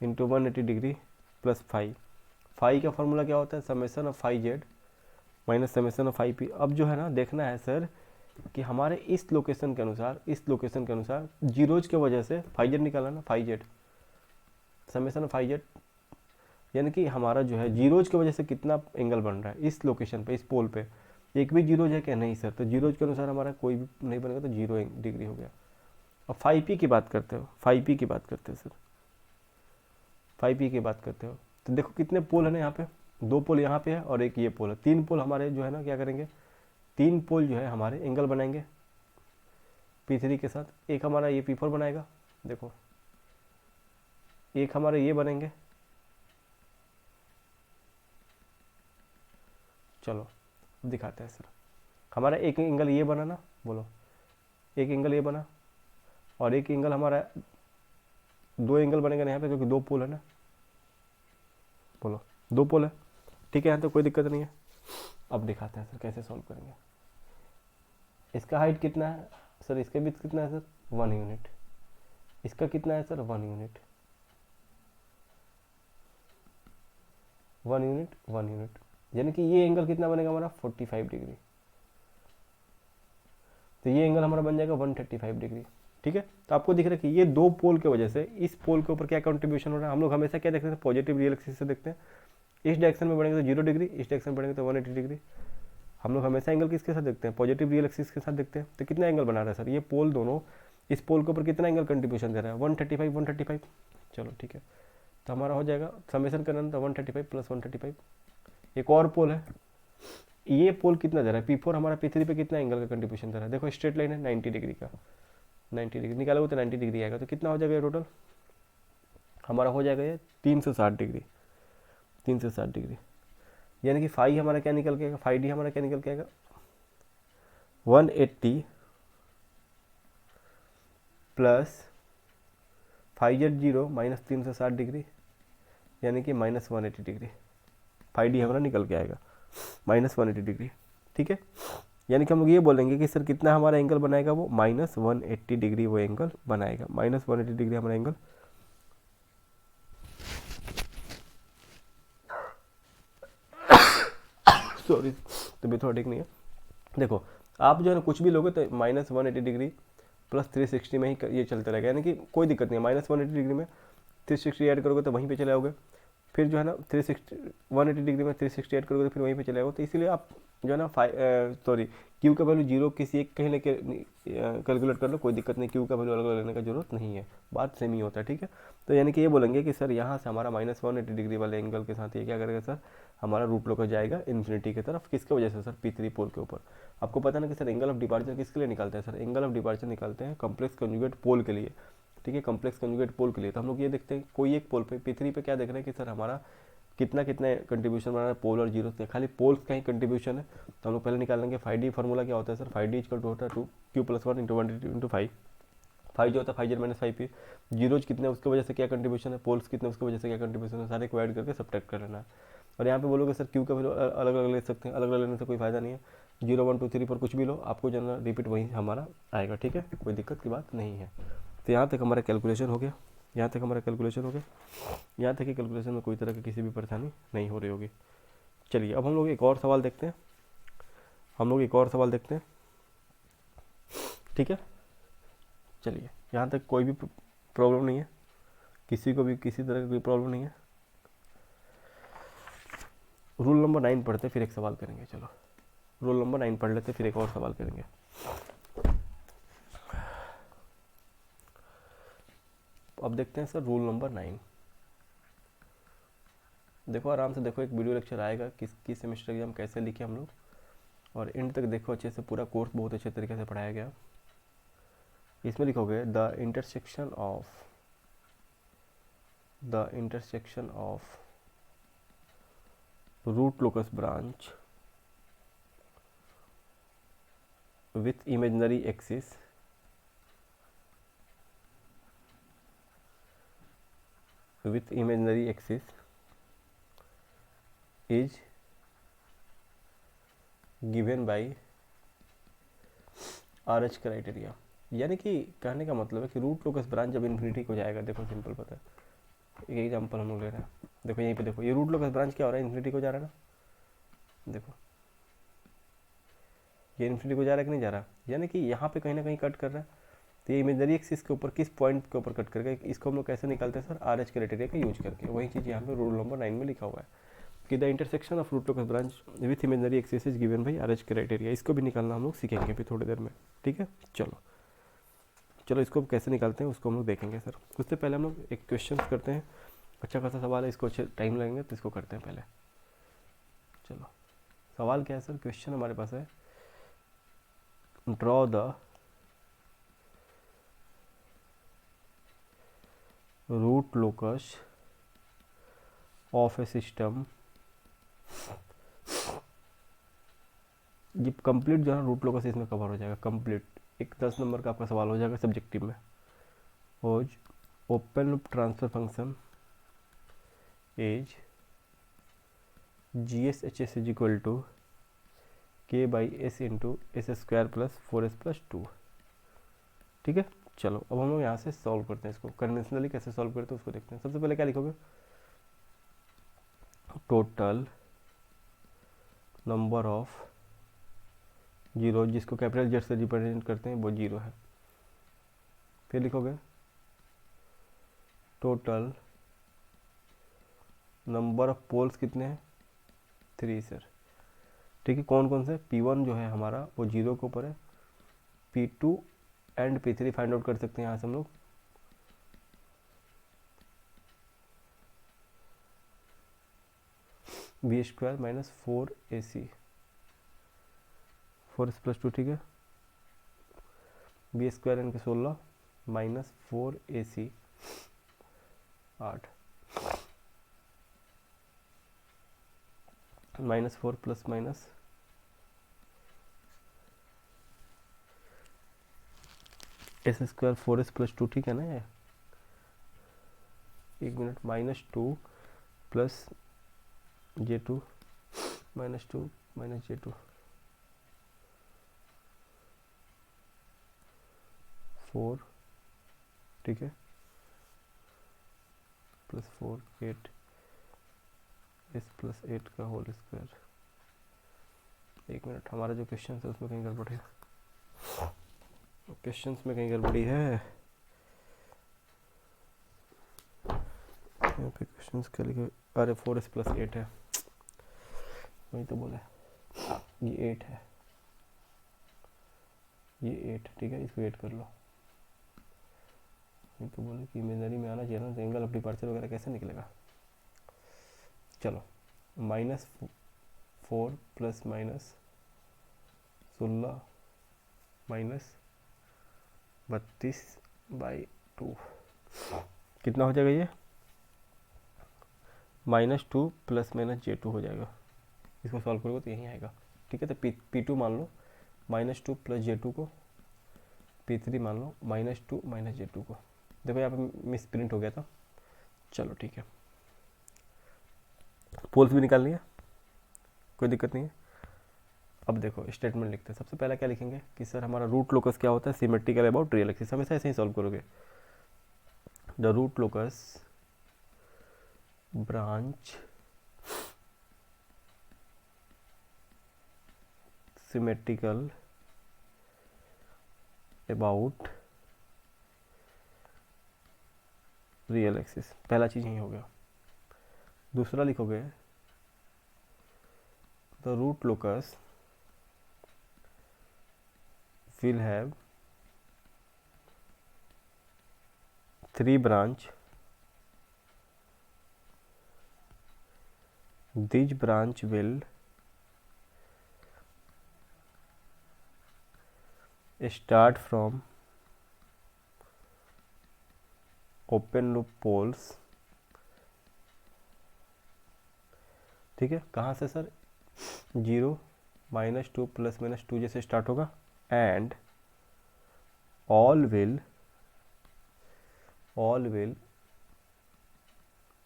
into 180 degree plus phi. Phi का फॉर्मूला क्या होता है, summation of phi Z minus summation of phi P. अब जो है ना देखना है सर कि हमारे इस लोकेशन के अनुसार, इस लोकेशन के अनुसार जीरोज के वजह से फाई जेड निकाला ना, phi Z summation of phi Z, यानी कि हमारा जो है जीरोज की वजह से कितना एंगल बन रहा है इस लोकेशन पे, इस पोल पे। एक भी जीरोज है क्या, नहीं सर, तो जीरोज के अनुसार हमारा कोई भी नहीं बनेगा, तो 0 डिग्री हो गया। अब फाई पी की बात करते हो, फाई पी की बात करते हो सर, फाई पी की बात करते हो, तो देखो कितने पोल है ना यहाँ पे, 2 पोल यहाँ पे है और एक ये पोल है, 3 पोल हमारे जो है ना क्या करेंगे, 3 पोल जो है हमारे एंगल बनाएंगे P3 के साथ। एक हमारा ये P4 बनाएगा, देखो एक हमारे ये बनेंगे। चलो दिखाते हैं सर, हमारा एक एंगल ये बना ना, बोलो एक एंगल ये बना, और एक एंगल हमारा 2 एंगल बनेगा यहाँ पे क्योंकि 2 पोल है ना, बोलो 2 पोल है, ठीक है, यहाँ तो कोई दिक्कत नहीं है। अब दिखाते हैं सर कैसे सॉल्व करेंगे। इसका हाइट कितना है सर, इसके बीच कितना है सर, 1 यूनिट, इसका कितना है सर, 1 यूनिट, 1 यूनिट 1 यूनिट, यानी कि ये एंगल कितना बनेगा हमारा, 45 डिग्री। तो ये एंगल हमारा बन जाएगा 135 डिग्री, ठीक है। तो आपको दिख रहा है कि ये 2 पोल के वजह से इस पोल के ऊपर क्या कंट्रीब्यूशन हो रहा है। हम लोग हमेशा क्या देखते हैं, पॉजिटिव रियल एक्सिस से देखते हैं। इस डायरेक्शन में बढ़ेंगे तो 0 डिग्री, इस डायरेक्शन में बढ़ेंगे तो 180 डिग्री। हम लोग हमेशा एंगल किसके साथ देखते हैं, पॉजिटिव रियल एक्सिस के साथ देखते हैं। तो कितना एंगल बना रहा है सर, ये पोल दोनों, इस पोल के ऊपर कितना एंगल कंट्रीब्यूशन दे रहा है, 135 135। चलो ठीक है, तो हमारा हो जाएगा समेशन करना तो 135 + 135। एक और पोल है, ये पोल कितना दे रहा है, P4 हमारा P3 पे कितना एंगल का कंट्रीब्यूशन दे रहा है, देखो स्ट्रेट लाइन है 90 डिग्री का, 90 डिग्री निकालोगे तो 90 डिग्री आएगा। तो कितना हो जाएगा ये टोटल हमारा, हो जाएगा ये 360 डिग्री, 360 डिग्री, यानी कि फाई हमारा क्या निकल के आएगा, फाई डी हमारा क्या निकल के आएगा, 180 plus phi Z 0 minus 360 degree, यानी कि -180 डिग्री। फाई डी हमारा निकल के आएगा -180 डिग्री, ठीक है। यानी कि हम लोग ये बोलेंगे कि सर कितना हमारा एंगल बनाएगा, वो -180 डिग्री वो एंगल बनाएगा, -180 डिग्री हमारा एंगल। सॉरी तबीयत थोड़ा ठीक नहीं है। देखो आप जो है ना कुछ भी लोगे तो -180 डिग्री प्लस 360 में ही ये चलते रहेगा, यानी कि कोई दिक्कत नहीं है। -180 डिग्री में 360 ऐड करोगे तो वहीं पे चले आओगे। फिर जो है ना 360 180 डिग्री में 368 करोगे तो फिर वहीं पे चले जाओगे। तो इसीलिए आप जो है ना सॉरी क्यू का वैल्यू जीरो किसी एक कहीं लेके कैलकुलेट कर लो, कोई दिक्कत नहीं, क्यू का वैल्यू अलग अलग लेने का जरूरत नहीं है, बात सेम ही होता है, ठीक है। तो यानी कि ये बोलेंगे कि सर यहाँ से हमारा -180 डिग्री वाले एंगल के साथ ये क्या करेगा सर, हमारा रूट लोकस जाएगा इन्फिनिटी की तरफ, किसके वजह से सर, P3 पोल के ऊपर। आपको पता ना कि सर एंगल ऑफ डिपार्चर किसके लिए निकालते हैं सर, एंगल ऑफ डिपार्चर निकालते हैं कॉम्प्लेक्स कंजुगेट पोल के लिए, ठीक है, कॉम्प्लेक्स कंजुगेट पोल के लिए। तो हम लोग ये देखते हैं कोई एक पोल पे P3 पे क्या देख रहे हैं कि सर हमारा कितना कितना कंट्रीब्यूशन बना रहा है पोल और जीरो से, खाली पोल्स का ही कंट्रीब्यूशन है। तो हम लोग पहले निकाल लेंगे 5D फार्मूला क्या होता है सर, 5D इक्वल टू होता है 2Q+1 इंटू 1 इंटू 5, 5 जो होता है 5Z-5P, जीरोज कितने उसकी वजह से क्या कंट्रीब्यूशन है, पोल्स कितने उसकी वजह से क्या कंट्रीब्यूशन है, सारे को ऐड करके सब्ट्रैक्ट कर लेना है। और यहाँ पे बोलोगे सर क्यू का वैल्यू अलग अलग ले सकते हैं, अलग अलग लेने से कोई फायदा नहीं है, 0 1 2 3 पर कुछ भी लो, आपको जो है रिपीट वही हमारा आएगा, ठीक है, कोई दिक्कत की बात नहीं है। तो यहाँ तक हमारा कैलकुलेशन हो गया, यहाँ तक हमारा कैलकुलेशन हो गया, यहाँ तक कि कैलकुलेशन में कोई तरह की किसी भी परेशानी नहीं हो रही होगी। चलिए अब हम लोग एक और सवाल देखते हैं, हम लोग एक और सवाल देखते हैं, ठीक है। चलिए यहाँ तक कोई भी प्रॉब्लम नहीं है, किसी को भी किसी तरह की कोई प्रॉब्लम नहीं है। रूल नंबर 9 पढ़ते फिर एक सवाल करेंगे, चलो रूल नंबर 9 पढ़ लेते फिर एक और सवाल करेंगे। अब देखते हैं सर रूल नंबर 9। देखो आराम से देखो, एक वीडियो लेक्चर आएगा किस सेमेस्टर एग्जाम कैसे लिखे हम लोग, और एंड तक देखो अच्छे से, पूरा कोर्स बहुत अच्छे तरीके से पढ़ाया गया। इसमें लिखोगे the intersection of root locus branch with imaginary axis is given by RH criteria. यानी कि कहने का मतलब है कि रूट लोकस ब्रांच जब इन्फिनिटी को जाएगा, देखो सिंपल पता है, एक एग्जांपल हम लोग ले रहे हैं, देखो यहीं पे देखो ये रूट लोकस ब्रांच क्या हो रहा है, इन्फिनिटी को जा रहा है ना, देखो ये इन्फिनिटी को जा रहा है कि नहीं जा रहा, यानी कि यहाँ पे कहीं ना कहीं कट कर रहा है। तो ये इमेजनरी एक्सिस के ऊपर किस पॉइंट के ऊपर कट करके, इसको हम लोग कैसे निकालते हैं सर, RH क्राइटेरिया का यूज करके। वही चीज़ यहाँ पे रूल नंबर 9 में लिखा हुआ है कि the intersection of root locus branch with imaginary axis is given by RH criteria. इसको भी निकालना हम लोग सीखेंगे फिर थोड़ी देर में, ठीक है। चलो इसको कैसे निकालते हैं उसको हम लोग देखेंगे सर। उससे पहले हम लोग एक क्वेश्चन करते हैं, अच्छा खासा सवाल है, इसको अच्छे टाइम लगेंगे तो इसको करते हैं पहले। चलो सवाल क्या है सर, क्वेश्चन हमारे पास है, draw the root locus of a system. ये कंप्लीट जो है रूट लोकस इसमें कवर हो जाएगा कंप्लीट, एक 10 नंबर का आपका सवाल हो जाएगा सब्जेक्टिव में। और open loop transfer function is GSHS is equal to K/S into S² plus 4S plus 2, ठीक है। चलो अब हम लोग यहाँ से सॉल्व करते हैं इसको, कन्वेंशनली कैसे सॉल्व करते हैं उसको देखते हैं। सबसे पहले क्या लिखोगे, टोटल नंबर ऑफ जीरो, जिसको कैपिटल जेड से रिप्रेजेंट करते हैं वो जीरो है। फिर लिखोगे टोटल नंबर ऑफ पोल्स कितने हैं, 3 सर, ठीक है। कौन कौन से, P1 जो है हमारा वो जीरो के ऊपर है, P2 and P3 find out कर सकते हैं यहाँ से हम लोग। V² minus 4AC 4S plus 2, ठीक है। B² इनके 16 minus 4AC 8 minus 4 plus minus S² 4S plus 2, ठीक है ना। ये एक minute, -2 plus J2 -2 minus J2 4, ठीक है, प्लस 4 8 S प्लस 8 का होल स्क्वायर। एक मिनट, हमारा जो क्वेश्चन है उसमें कहीं गड़बड़ है, क्वेश्चंस में कहीं गड़बड़ी है, यहाँ पे क्वेश्चन क्या लिखे, अरे 4s + 8 है, वही तो बोला ये 8 है, ये 8, ठीक है, इसको 8 कर लो। ये तो बोले कि इमेजनरी में आना चाहिए ना, तो एंगल ऑफ डिपार्चर वगैरह कैसे निकलेगा। चलो -4 + -16 -32/2 कितना हो जाएगा ये, -2 ± J2 हो जाएगा। इसको सॉल्व करोगे तो यही आएगा, ठीक है। तो P2 मान लो -2 + J2 को, P3 मान लो -2 - J2 को। देखो यहाँ पे मिस प्रिंट हो गया था, चलो ठीक है। पोल्स भी निकालनी है, कोई दिक्कत नहीं है। अब देखो स्टेटमेंट लिखते हैं। सबसे पहला क्या लिखेंगे कि सर हमारा रूट लोकस क्या होता है, सिमेट्रिकल अबाउट रियल एक्सिस। हमेशा ऐसे ही सॉल्व करोगे। The root locus branch symmetrical about real axis, पहला चीज यही हो गया। दूसरा लिखोगे the root locus will have 3 branch, this branch will start from open loop poles, ठीक है। कहाँ से सर, 0 -2 ± 2 जैसे स्टार्ट होगा, and all will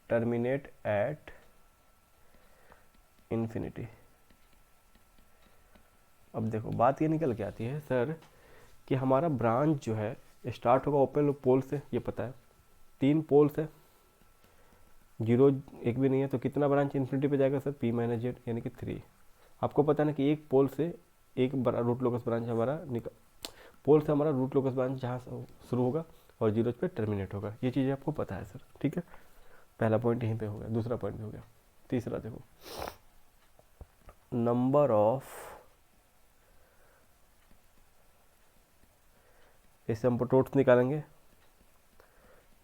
terminate at infinity। अब देखो बात ये निकल के आती है सर कि हमारा ब्रांच जो है स्टार्ट होगा ओपन लूप पोल से, ये पता है। 3 पोल्स है, 0 एक भी नहीं है, तो कितना ब्रांच इन्फिनिटी पे जाएगा सर, P - Z यानी कि 3। आपको पता है ना कि एक पोल से एक रूट लोकस ब्रांच हमारा पोल से हमारा रूट लोकस ब्रांच जहाँ शुरू होगा और 0 पे टर्मिनेट होगा। ये चीज़ें आपको पता है सर, ठीक है। पहला पॉइंट यहीं पे हो गया, दूसरा पॉइंट भी हो गया। तीसरा देखो, नंबर ऑफ एसिम्पटोट्स निकालेंगे,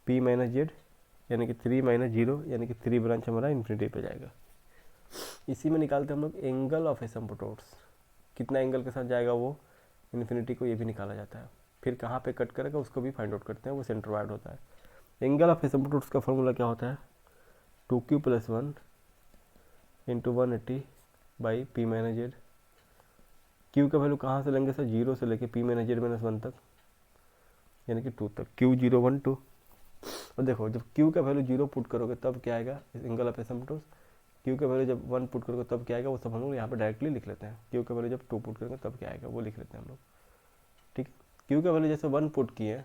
P - Z यानी कि 3 - 0 यानी कि 3 ब्रांच हमारा इन्फिनिटी पे जाएगा। इसी में निकालते हैं हम लोग एंगल ऑफ एसिम्पटोट्स, कितना एंगल के साथ जाएगा वो इन्फिनिटी को, ये भी निकाला जाता है। फिर कहाँ पे कट करेगा उसको भी फाइंड आउट करते हैं, वो सेंट्रोइड होता है। एंगल ऑफ एसिम्पटोट्स का फॉर्मूला क्या होता है, 2q + 1 × 180/P - Z। q का वैल्यू कहाँ से लेंगे सर, 0 से लेके P - Z - 1 तक, यानी कि 2 तक, Q 0 1 2। और देखो जब Q का वैल्यू 0 पुट करोगे तब क्या आएगा एंगल ऑफ एसिम्पटोट्स, Q का वैल्यू जब 1 पुट करोगे तब क्या आएगा, वो सब हम लोग यहाँ पे डायरेक्टली लिख लेते हैं। Q का वैल्यू जब 2 पुट करेंगे तब क्या आएगा वो लिख लेते हैं हम लोग, ठीक। Q का वैल्यू जैसे 1 पुट किए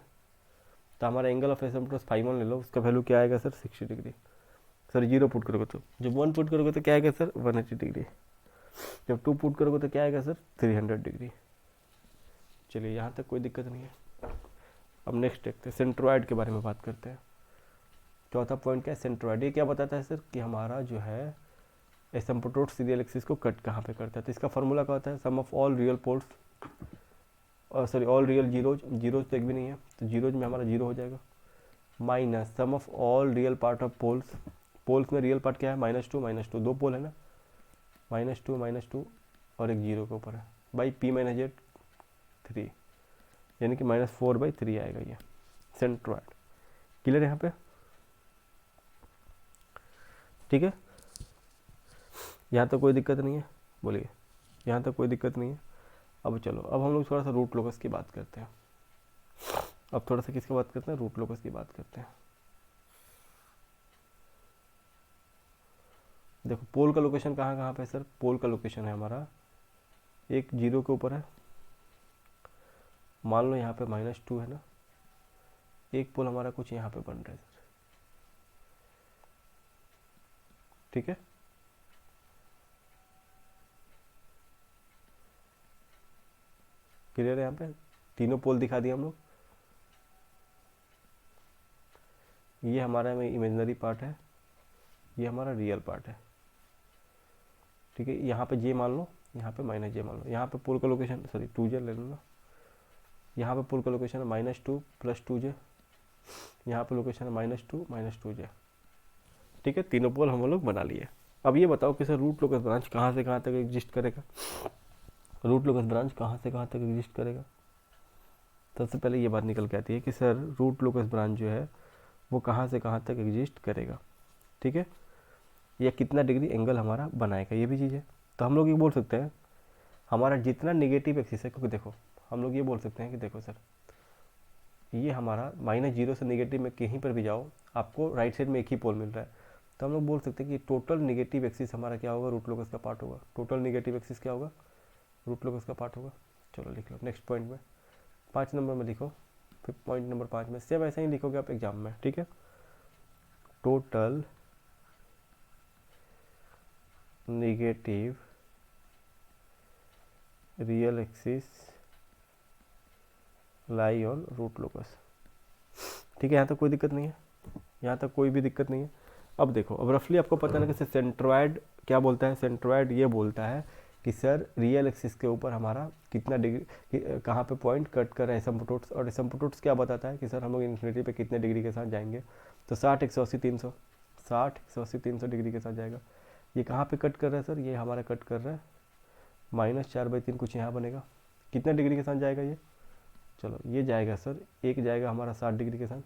तो हमारा एंगल ऑफ एसिम्पटोट्स φ1 ले लो, उसका वैल्यू क्या आएगा सर, 60 डिग्री। सर 0 पुट करोगे तो, जब 1 पुट करोगे तो क्या आएगा सर, 180 डिग्री। जब 2 पुट करोगे तो क्या आएगा सर, 300 डिग्री। चलिए यहाँ तक कोई दिक्कत नहीं है। अब नेक्स्ट देखते हैं, सेंट्रोइड के बारे में बात करते हैं। चौथा पॉइंट क्या है, सेंट्रोइड। ये क्या बताता है सर कि हमारा जो है एसिम्पटोट्स रियल एक्सिस को कट कहाँ पे करता है। तो इसका फॉर्मूला क्या होता है, सम ऑफ ऑल रियल पोल्स, और sorry all real zeros, zeros तो एक भी नहीं है तो जीरोज में हमारा 0 हो जाएगा, minus sum of all real part of poles. Poles में रियल पार्ट क्या है, -2 2 पोल है ना, -2 और एक 0 के ऊपर है, बाई P - Z 3 यानी कि -4/3 आएगा ये सेंट्रोइड। क्लियर यहाँ पे, ठीक है। यहाँ तक कोई दिक्कत नहीं है, बोलिए, यहाँ तक कोई दिक्कत नहीं है। अब चलो, अब हम लोग थोड़ा सा रूट लोकस की बात करते हैं। अब थोड़ा सा किसकी बात करते हैं, रूट लोकस की बात करते हैं। देखो पोल का लोकेशन कहाँ कहाँ पे है सर, पोल का लोकेशन है हमारा एक 0 के ऊपर है, मान लो यहाँ पे -2 है ना, एक पोल हमारा कुछ यहाँ पे बन रहा है सर, ठीक है। क्लियर है, यहाँ पे तीनों पोल दिखा दिए हम लोग। ये हमारा में इमेजिनरी पार्ट है, ये हमारा रियल पार्ट है, ठीक है। यहाँ पे जे मान लो, यहाँ पे माइनस जे मान लो, यहाँ पे पोल का लोकेशन सॉरी 2j ले लो ना, यहाँ पे पोल का लोकेशन है -2 + 2j, यहाँ पे लोकेशन है -2 - 2j, ठीक है। तीनों पोल हम लोग बना लिए। अब ये बताओ कि सर रूट लोकस ब्रांच कहाँ से कहाँ तक एग्जिस्ट करेगा, रूट लोकस ब्रांच कहाँ से कहाँ तक एग्जिस्ट करेगा। सबसे पहले ये बात निकल के आती है कि सर रूट लोकस ब्रांच जो है वो कहाँ से कहाँ तक एग्जिस्ट करेगा, ठीक है, या कितना डिग्री एंगल हमारा बनाएगा, ये भी चीज़ है। तो हम लोग ये बोल सकते हैं हमारा जितना निगेटिव एक्सिस है, क्योंकि देखो हम लोग ये बोल सकते हैं कि देखो सर ये हमारा -0 से नेगेटिव में कहीं पर भी जाओ आपको राइट साइड में एक ही पोल मिल रहा है, तो हम लोग बोल सकते हैं कि टोटल निगेटिव एक्सिस हमारा क्या होगा, रूट लोकस का पार्ट होगा। टोटल निगेटिव एक्सिस क्या होगा, रूट लोकस का पार्ट होगा। चलो लिख लो नेक्स्ट पॉइंट में, 5 नंबर में लिखो, फिर पॉइंट नंबर 5 में सेम ऐसा ही लिखोगे आप एग्जाम में, ठीक है। Total negative real axis lie on root locus, ठीक है। यहाँ तक कोई दिक्कत नहीं है, यहाँ तक कोई भी दिक्कत नहीं है। अब देखो, अब रफली आपको पता है कि सेंट्रोइड क्या बोलता है, सेंट्रोइड ये बोलता है कि सर रियल एक्सिस के ऊपर हमारा कितना डिग्री, कहाँ पे पॉइंट कट कर रहा है एसिम्प्टोट्स, और एसिम्प्टोट्स क्या बताता है कि सर हम लोग इन्फिनिटी पे कितने डिग्री के साथ जाएंगे। तो 60 180 300, 60 180 300 डिग्री के साथ जाएगा। ये कहाँ पे कट कर रहा है सर, ये हमारा कट कर रहा है -4/3 कुछ यहाँ बनेगा, कितना डिग्री के साथ जाएगा ये, चलो ये जाएगा सर, एक जाएगा हमारा 60 डिग्री के साथ,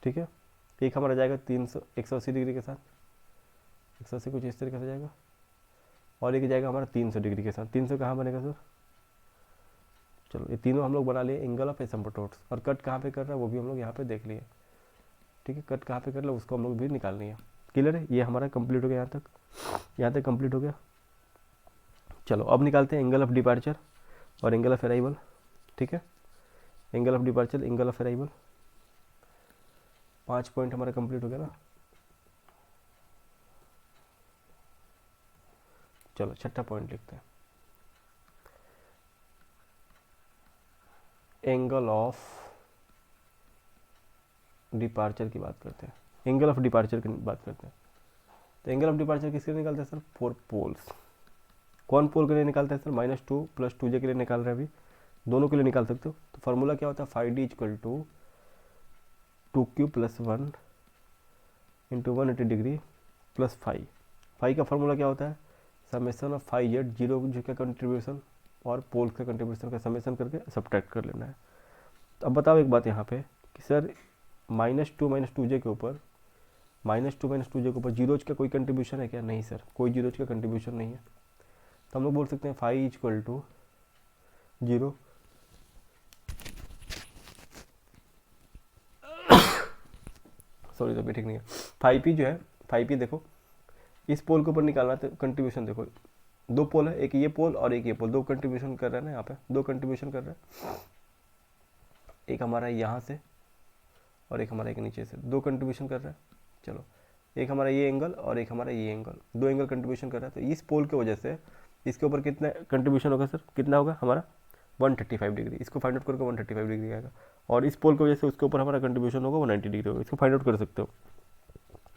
ठीक है। एक हमारा जाएगा 300 180 डिग्री के साथ, 180 कुछ इस तरीके से जाएगा, और एक जाएगा हमारा 300 डिग्री के साथ। 300 कहाँ बनेगा सर, चलो ये तीनों हम लोग बना लिए एंगल ऑफ एसिम्प्टोट्स, और कट कहाँ पे कर रहा है वो भी हम लोग यहाँ पे देख लिए, ठीक है। कट कहाँ पे कर रहा है उसको हम लोग भी निकालनी है, क्लियर है। ये हमारा कंप्लीट हो गया, यहाँ तक कंप्लीट हो गया। चलो अब निकालते हैं एंगल ऑफ डिपार्चर और एंगल ऑफ अराइवल, ठीक है। Angle of departure, angle of arrival, 5 point हमारा कंप्लीट हो गया ना। चलो छठा पॉइंट लिखते हैं, एंगल ऑफ डिपार्चर की बात करते हैं, एंगल ऑफ डिपार्चर की बात करते हैं। तो एंगल ऑफ डिपार्चर किसके लिए निकालते हैं सर, 4 पोल्स। कौन पोल के लिए निकालते हैं सर, -2 + 2j के लिए निकाल रहे हैं, अभी दोनों के लिए निकाल सकते हो। तो फार्मूला क्या होता है, 5d = 2q + 1 × 180 डिग्री + 5। 5 का फार्मूला क्या होता है, समेशन ऑफ 5z, 0 का कंट्रीब्यूशन और पोल्स का कंट्रीब्यूशन का समेशन करके सब्ट्रैक्ट कर लेना है। तो अब बताओ एक बात यहाँ पे कि सर -2 - 2j के ऊपर, -2 - 2j के ऊपर जीरोज का कोई कंट्रीब्यूशन है क्या, नहीं सर, कोई जीरोज का कंट्रीब्यूशन नहीं है। तो हम लोग बोल सकते हैं 5 = 0 सॉरी तो भी ठीक नहीं है, 5p जो है 5p देखो इस पोल के ऊपर निकालना, तो कंट्रीब्यूशन देखो, दो पोल है, एक ये पोल और एक ये पोल, दो कंट्रीब्यूशन कर रहा है ना, यहाँ पे दो कंट्रीब्यूशन कर रहा है, एक हमारा यहाँ से और एक हमारा एक नीचे से, दो कंट्रीब्यूशन कर रहा है। चलो एक हमारा ये एंगल और एक हमारा ये एंगल, दो एंगल कंट्रीब्यूशन कर रहा है। तो इस पोल की वजह से इसके ऊपर कितना कंट्रीब्यूशन होगा सर, कितना होगा हमारा 135 डिग्री, इसको फाइंड आउट करके 135 डिग्री आएगा, और इस पोल की वजह से उसके ऊपर हमारा कंट्रीब्यूशन होगा 190 डिग्री होगा, इसको फाइंड आउट कर सकते हो,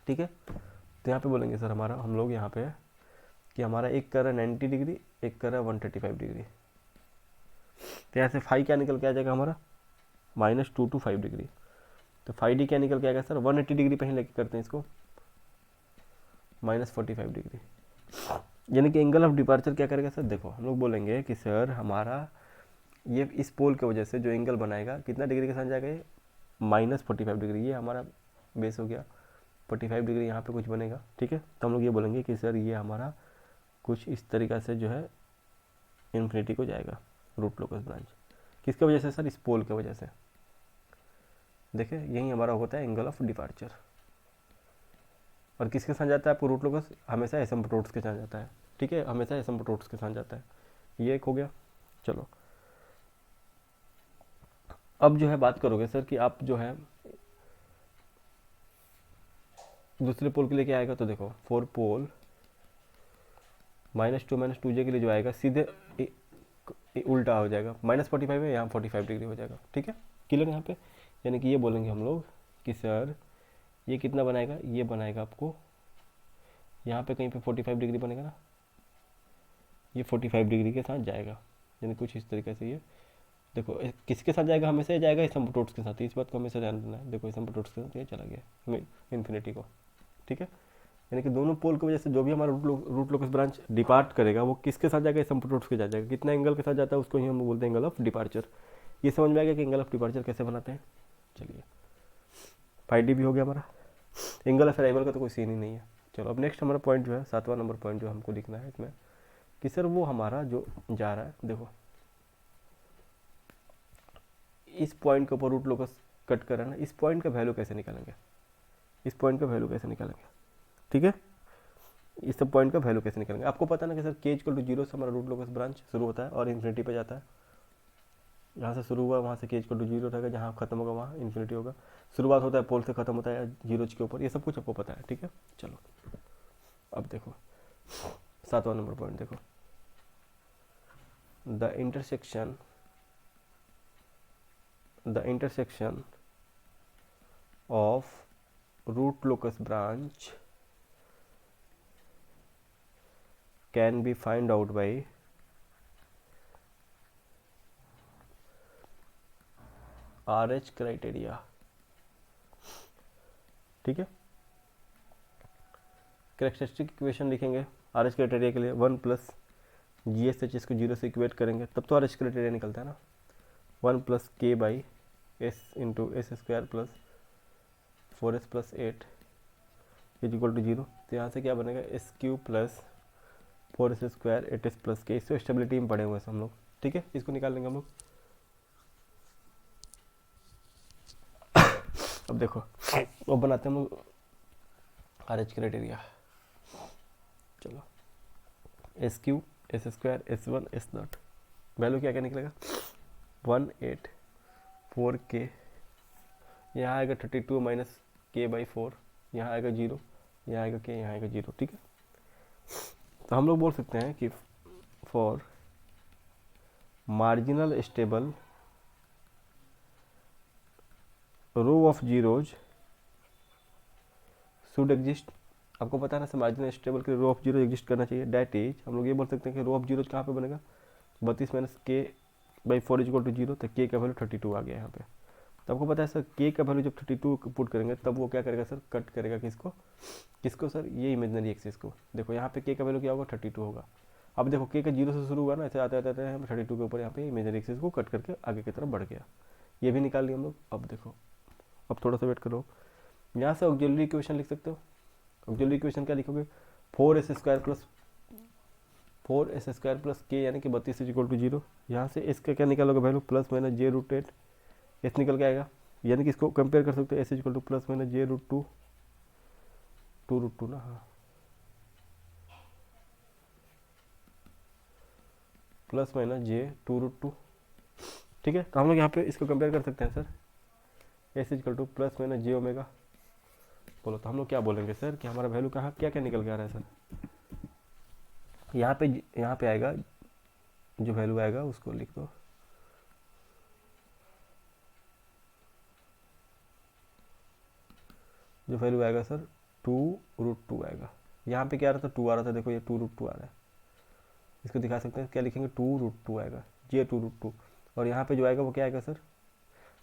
ठीक है। तो यहाँ पे बोलेंगे सर हमारा, हम लोग यहाँ पे कि हमारा एक कर रहा है 90 डिग्री, एक कर रहा है 135 डिग्री। तो यहाँ से 5 क्या निकल के आ जाएगा हमारा, -2 to 5 डिग्री। तो 5d क्या निकल के आएगा सर, 180 डिग्री पहले लेके करते हैं इसको, -45 डिग्री। यानी कि एंगल ऑफ डिपार्चर क्या करेगा सर, देखो हम लोग बोलेंगे कि सर हमारा ये इस पोल की वजह से जो एंगल बनाएगा कितना डिग्री के साथ जाएगा, ये -45 डिग्री, ये हमारा बेस हो गया। 45 डिग्री यहाँ पे कुछ बनेगा, ठीक है। तो हम लोग ये बोलेंगे कि सर ये हमारा कुछ इस तरीक़ा से जो है इन्फिनिटी को जाएगा रूट लोकस ब्रांच, किसकी वजह से सर, इस पोल की वजह से। देखिए यही हमारा होता है एंगल ऑफ डिपार्चर, और किसके साथ जाता है आपको रूट लोकस, हमेशा एसिम्प्टोट्स के साथ जाता है, ठीक है, हमेशा एसिम्प्टोट्स के साथ जाता है। ये एक हो गया। चलो अब जो है बात करोगे सर कि आप जो है दूसरे पोल के लिए क्या आएगा, तो देखो 4 पोल -2 - 2j के लिए जो आएगा सीधे उल्टा हो जाएगा, -45 है यहाँ 45 डिग्री हो जाएगा। ठीक है, क्लियर यहाँ पे। यानी कि ये बोलेंगे हम लोग कि सर ये कितना बनाएगा, ये बनाएगा आपको यहाँ पे कहीं पे 45 डिग्री बनेगा ना, ये 45 डिग्री के साथ जाएगा। यानी कुछ इस तरीके से ये देखो किसके साथ जाएगा, हमेशा ये जाएगा एसिम्पटोट्स के साथ। इस बात को हमेशा ध्यान रखना है। देखो एसिम्पटोट्स के साथ ये चला गया इन्फिनिटी को। ठीक है, यानी कि दोनों पोल की वजह से जो भी हमारा रूट लोकस ब्रांच डिपार्ट करेगा वो किसके साथ जाएगा, एसिम्पटोट्स के साथ जाएगा। कितना एंगल के साथ जाता है उसको ही हम बोलते हैं एंगल ऑफ डिपार्चर। ये समझ में आएगा कि एंगल ऑफ डिपार्चर कैसे बनाते हैं। चलिए 5D भी हो गया हमारा। एंगल ऑफ अराइवल का तो कोई सीन ही नहीं है। चलो अब नेक्स्ट हमारा पॉइंट जो है 7वां नंबर पॉइंट जो हमको लिखना है इसमें कि सर वो हमारा जो जा रहा है, देखो इस पॉइंट के ऊपर रूट लोकस कट कर रहा है ना, इस पॉइंट का वैल्यू कैसे निकालेंगे, इस पॉइंट का वैल्यू कैसे निकालेंगे। ठीक है, इस सब पॉइंट का वैल्यू कैसे निकालेंगे। आपको पता ना कि सर k = 0 से हमारा रूट लोकस ब्रांच शुरू होता है और इन्फिनिटी पे जाता है। यहाँ से शुरू हुआ वहाँ से k = 0 रहेगा, जहाँ खत्म होगा वहाँ इन्फिनिटी होगा। शुरुआत होता है पोल से, खत्म होता है जीरोज के ऊपर। ये सब कुछ आपको पता है। ठीक है, चलो अब देखो 7वां नंबर पॉइंट देखो, the intersection of root locus branch can be find out by RH criteria। ठीक है, कैरेक्टरिस्टिक इक्वेशन लिखेंगे RH क्राइटेरिया के लिए 1 + GSH, इसको 0 से इक्वेट करेंगे तब तो RH क्राइटेरिया निकलता है ना। 1 + K/S × S² + 4S + 8 = 0। तो यहाँ से क्या बनेगा, SQ + 4S² 8S + K। इससे स्टेबिलिटी में पढ़े हुए हैं हम लोग। ठीक है, इसको निकाल लेंगे हम लोग। अब देखो अब बनाते हैं हम लोग RH क्राइटेरिया। चलो SQ S² S1 S0 value क्या क्या निकलेगा, 1 8 4 K, यहाँ आएगा 32 - K/4, यहाँ आएगा 0, यहाँ आएगा K, यहाँ आएगा 0। ठीक है, तो हम लोग बोल सकते हैं कि for marginal stable row of zeros should exist. आपको पता है ना, मार्जिनल स्टेबल के रो ऑफ जीरो एग्जिस्ट करना चाहिए। डैट इज हम लोग ये बोल सकते हैं कि रो ऑफ जीरोज कहाँ पे बनेगा, 32 - K/4 = 0। तो K का वैल्यू 32 आ गया यहाँ पे। तो आपको पता है सर K का वैल्यू जब 32 पुट करेंगे तब वो क्या करेगा सर, कट करेगा किसको सर, ये इमेजिनरी एक्सिस को। देखो यहाँ पे K का वैल्यू क्या होगा, 32 होगा। अब देखो K का 0 से शुरू हुआ ना, ऐसे आते आते हम 32 के ऊपर यहाँ पे इमेजिनरी एक्सिस को कट करके आगे की तरफ बढ़ गया। ये भी निकाल लिया हम लोग। अब देखो अब थोड़ा सा वेट करो, यहाँ से ऑक्सिलरी इक्वेशन लिख सकते हो। ऑक्सिलरी इक्वेशन क्या लिखोगे, 4S² + K यानी कि 32 = 0। यहाँ से इसका क्या निकालोगे वैल्यू, ± J√8। एस निकल के आएगा, यानी कि इसको कंपेयर कर सकते हो, S = ± J√2 2√2 ना, हाँ ± J 2√2। ठीक है, तो हम लोग यहाँ पे इसको कंपेयर कर सकते हैं सर, S = ± J ओमेगा। बोलो तो हम लोग क्या बोलेंगे सर कि हमारा वैल्यू कहाँ क्या क्या निकल के आ रहा है सर। यहाँ पे आएगा जो वैल्यू आएगा उसको लिख दो, जो वैल्यू आएगा सर 2√2 आएगा। यहाँ पे क्या आ रहा था, 2 आ रहा था, देखो ये 2√2 आ रहा है। इसको दिखा सकते हैं, क्या लिखेंगे, 2√2 आएगा, J 2√2। और यहाँ पे जो आएगा वो क्या आएगा सर,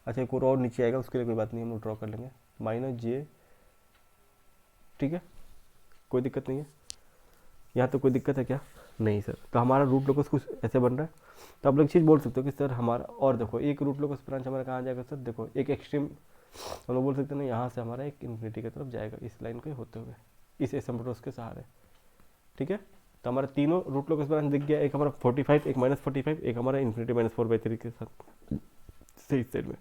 अच्छा एक और नीचे आएगा, उसके लिए कोई बात नहीं, हम लोग ड्रॉ कर लेंगे, -J। ठीक है, कोई दिक्कत नहीं है, यहाँ तो कोई दिक्कत है क्या, नहीं सर। तो हमारा रूट लोकस कुछ ऐसे बन रहा है। तो आप लोग चीज़ बोल सकते हो कि सर हमारा, और देखो एक रूट लोकस ब्रांच हमारा कहाँ जाएगा सर, देखो एक एक्सट्रीम हम लोग बोल सकते हैं ना, यहाँ से हमारा एक इन्फिनिटी की तरफ जाएगा, इस लाइन को होते हुए, इस एसिम्पटोट्स के सहारे। ठीक है, तो हमारा तीनों रूट लोकस ब्रांच दिख गया, एक हमारा 45, एक -45, एक हमारा इन्फिनिटी -4/3 के साथ सही साइड में।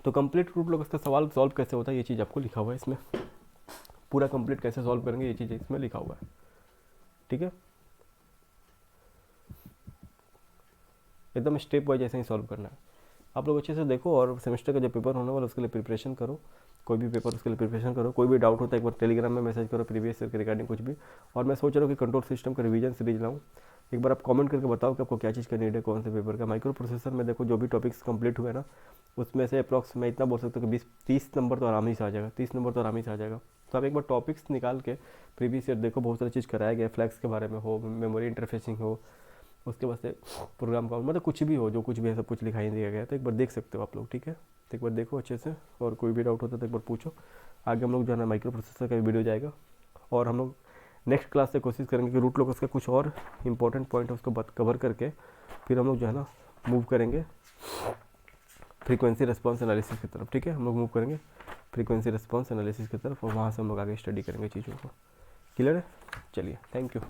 तो कंप्लीट रूट लोकस का सवाल सॉल्व कैसे होता है, ये चीज़ आपको लिखा हुआ है इसमें, पूरा कंप्लीट कैसे सॉल्व करेंगे ये चीज़ इसमें लिखा हुआ है। ठीक है, एकदम स्टेप वाइज ऐसे ही सॉल्व करना है। आप लोग अच्छे से देखो और सेमेस्टर का जो पेपर होने वाला उसके लिए प्रिपरेशन करो, कोई भी पेपर उसके लिए प्रिपरेशन करो। कोई भी डाउट होता है एक बार टेलीग्राम में मैसेज करो, प्रीवियस ईयर के रिगार्डिंग कुछ भी। और मैं सोच रहा हूँ कि कंट्रोल सिस्टम का रिवीजन सीरीज लाऊँ, एक बार आप कमेंट करके बताओ कि आपको क्या चीज़ का नीड है, कौन से पेपर का। माइक्रो प्रोसेसर में देखो जो भी टॉपिक्स कंप्लीट हुए ना, उसमें से अप्रॉक्स मैं इतना बोल सकता हूँ कि 20-30 नंबर तो आराम ही से आ जाएगा, 30 नंबर तो आराम ही से आ जाएगा। तो आप एक बार टॉपिक्स निकाल के प्रीवियस ईयर देखो, बहुत सारी चीज़ कराया गया है, फ्लैक्स के बारे में हो, मेमोरी इंटरफेसिंग हो, उसके बाद से प्रोग्राम काउंट, मतलब कुछ भी हो, जो कुछ भी है सब कुछ लिखाई दिया गया है। तो एक बार देख सकते हो आप लोग, ठीक है। तो एक बार देखो अच्छे से, और कोई भी डाउट होता है तो एक बार पूछो। आगे हम लोग जो है ना माइक्रो प्रोसेसर का भी वीडियो जाएगा, और हम लोग नेक्स्ट क्लास से कोशिश करेंगे कि रूट लोकस का कुछ और इंपॉर्टेंट पॉइंट है उसको कवर करके फिर हम लोग जो है ना मूव करेंगे फ्रीक्वेंसी रिस्पांस एनालिसिस की तरफ, ठीक है। हम लोग मूव करेंगे फ्रीक्वेंसी रिस्पांस एनालिसिस की तरफ, और वहाँ से हम लोग आगे स्टडी करेंगे चीज़ों को। क्लियर है? चलिए, थैंक यू।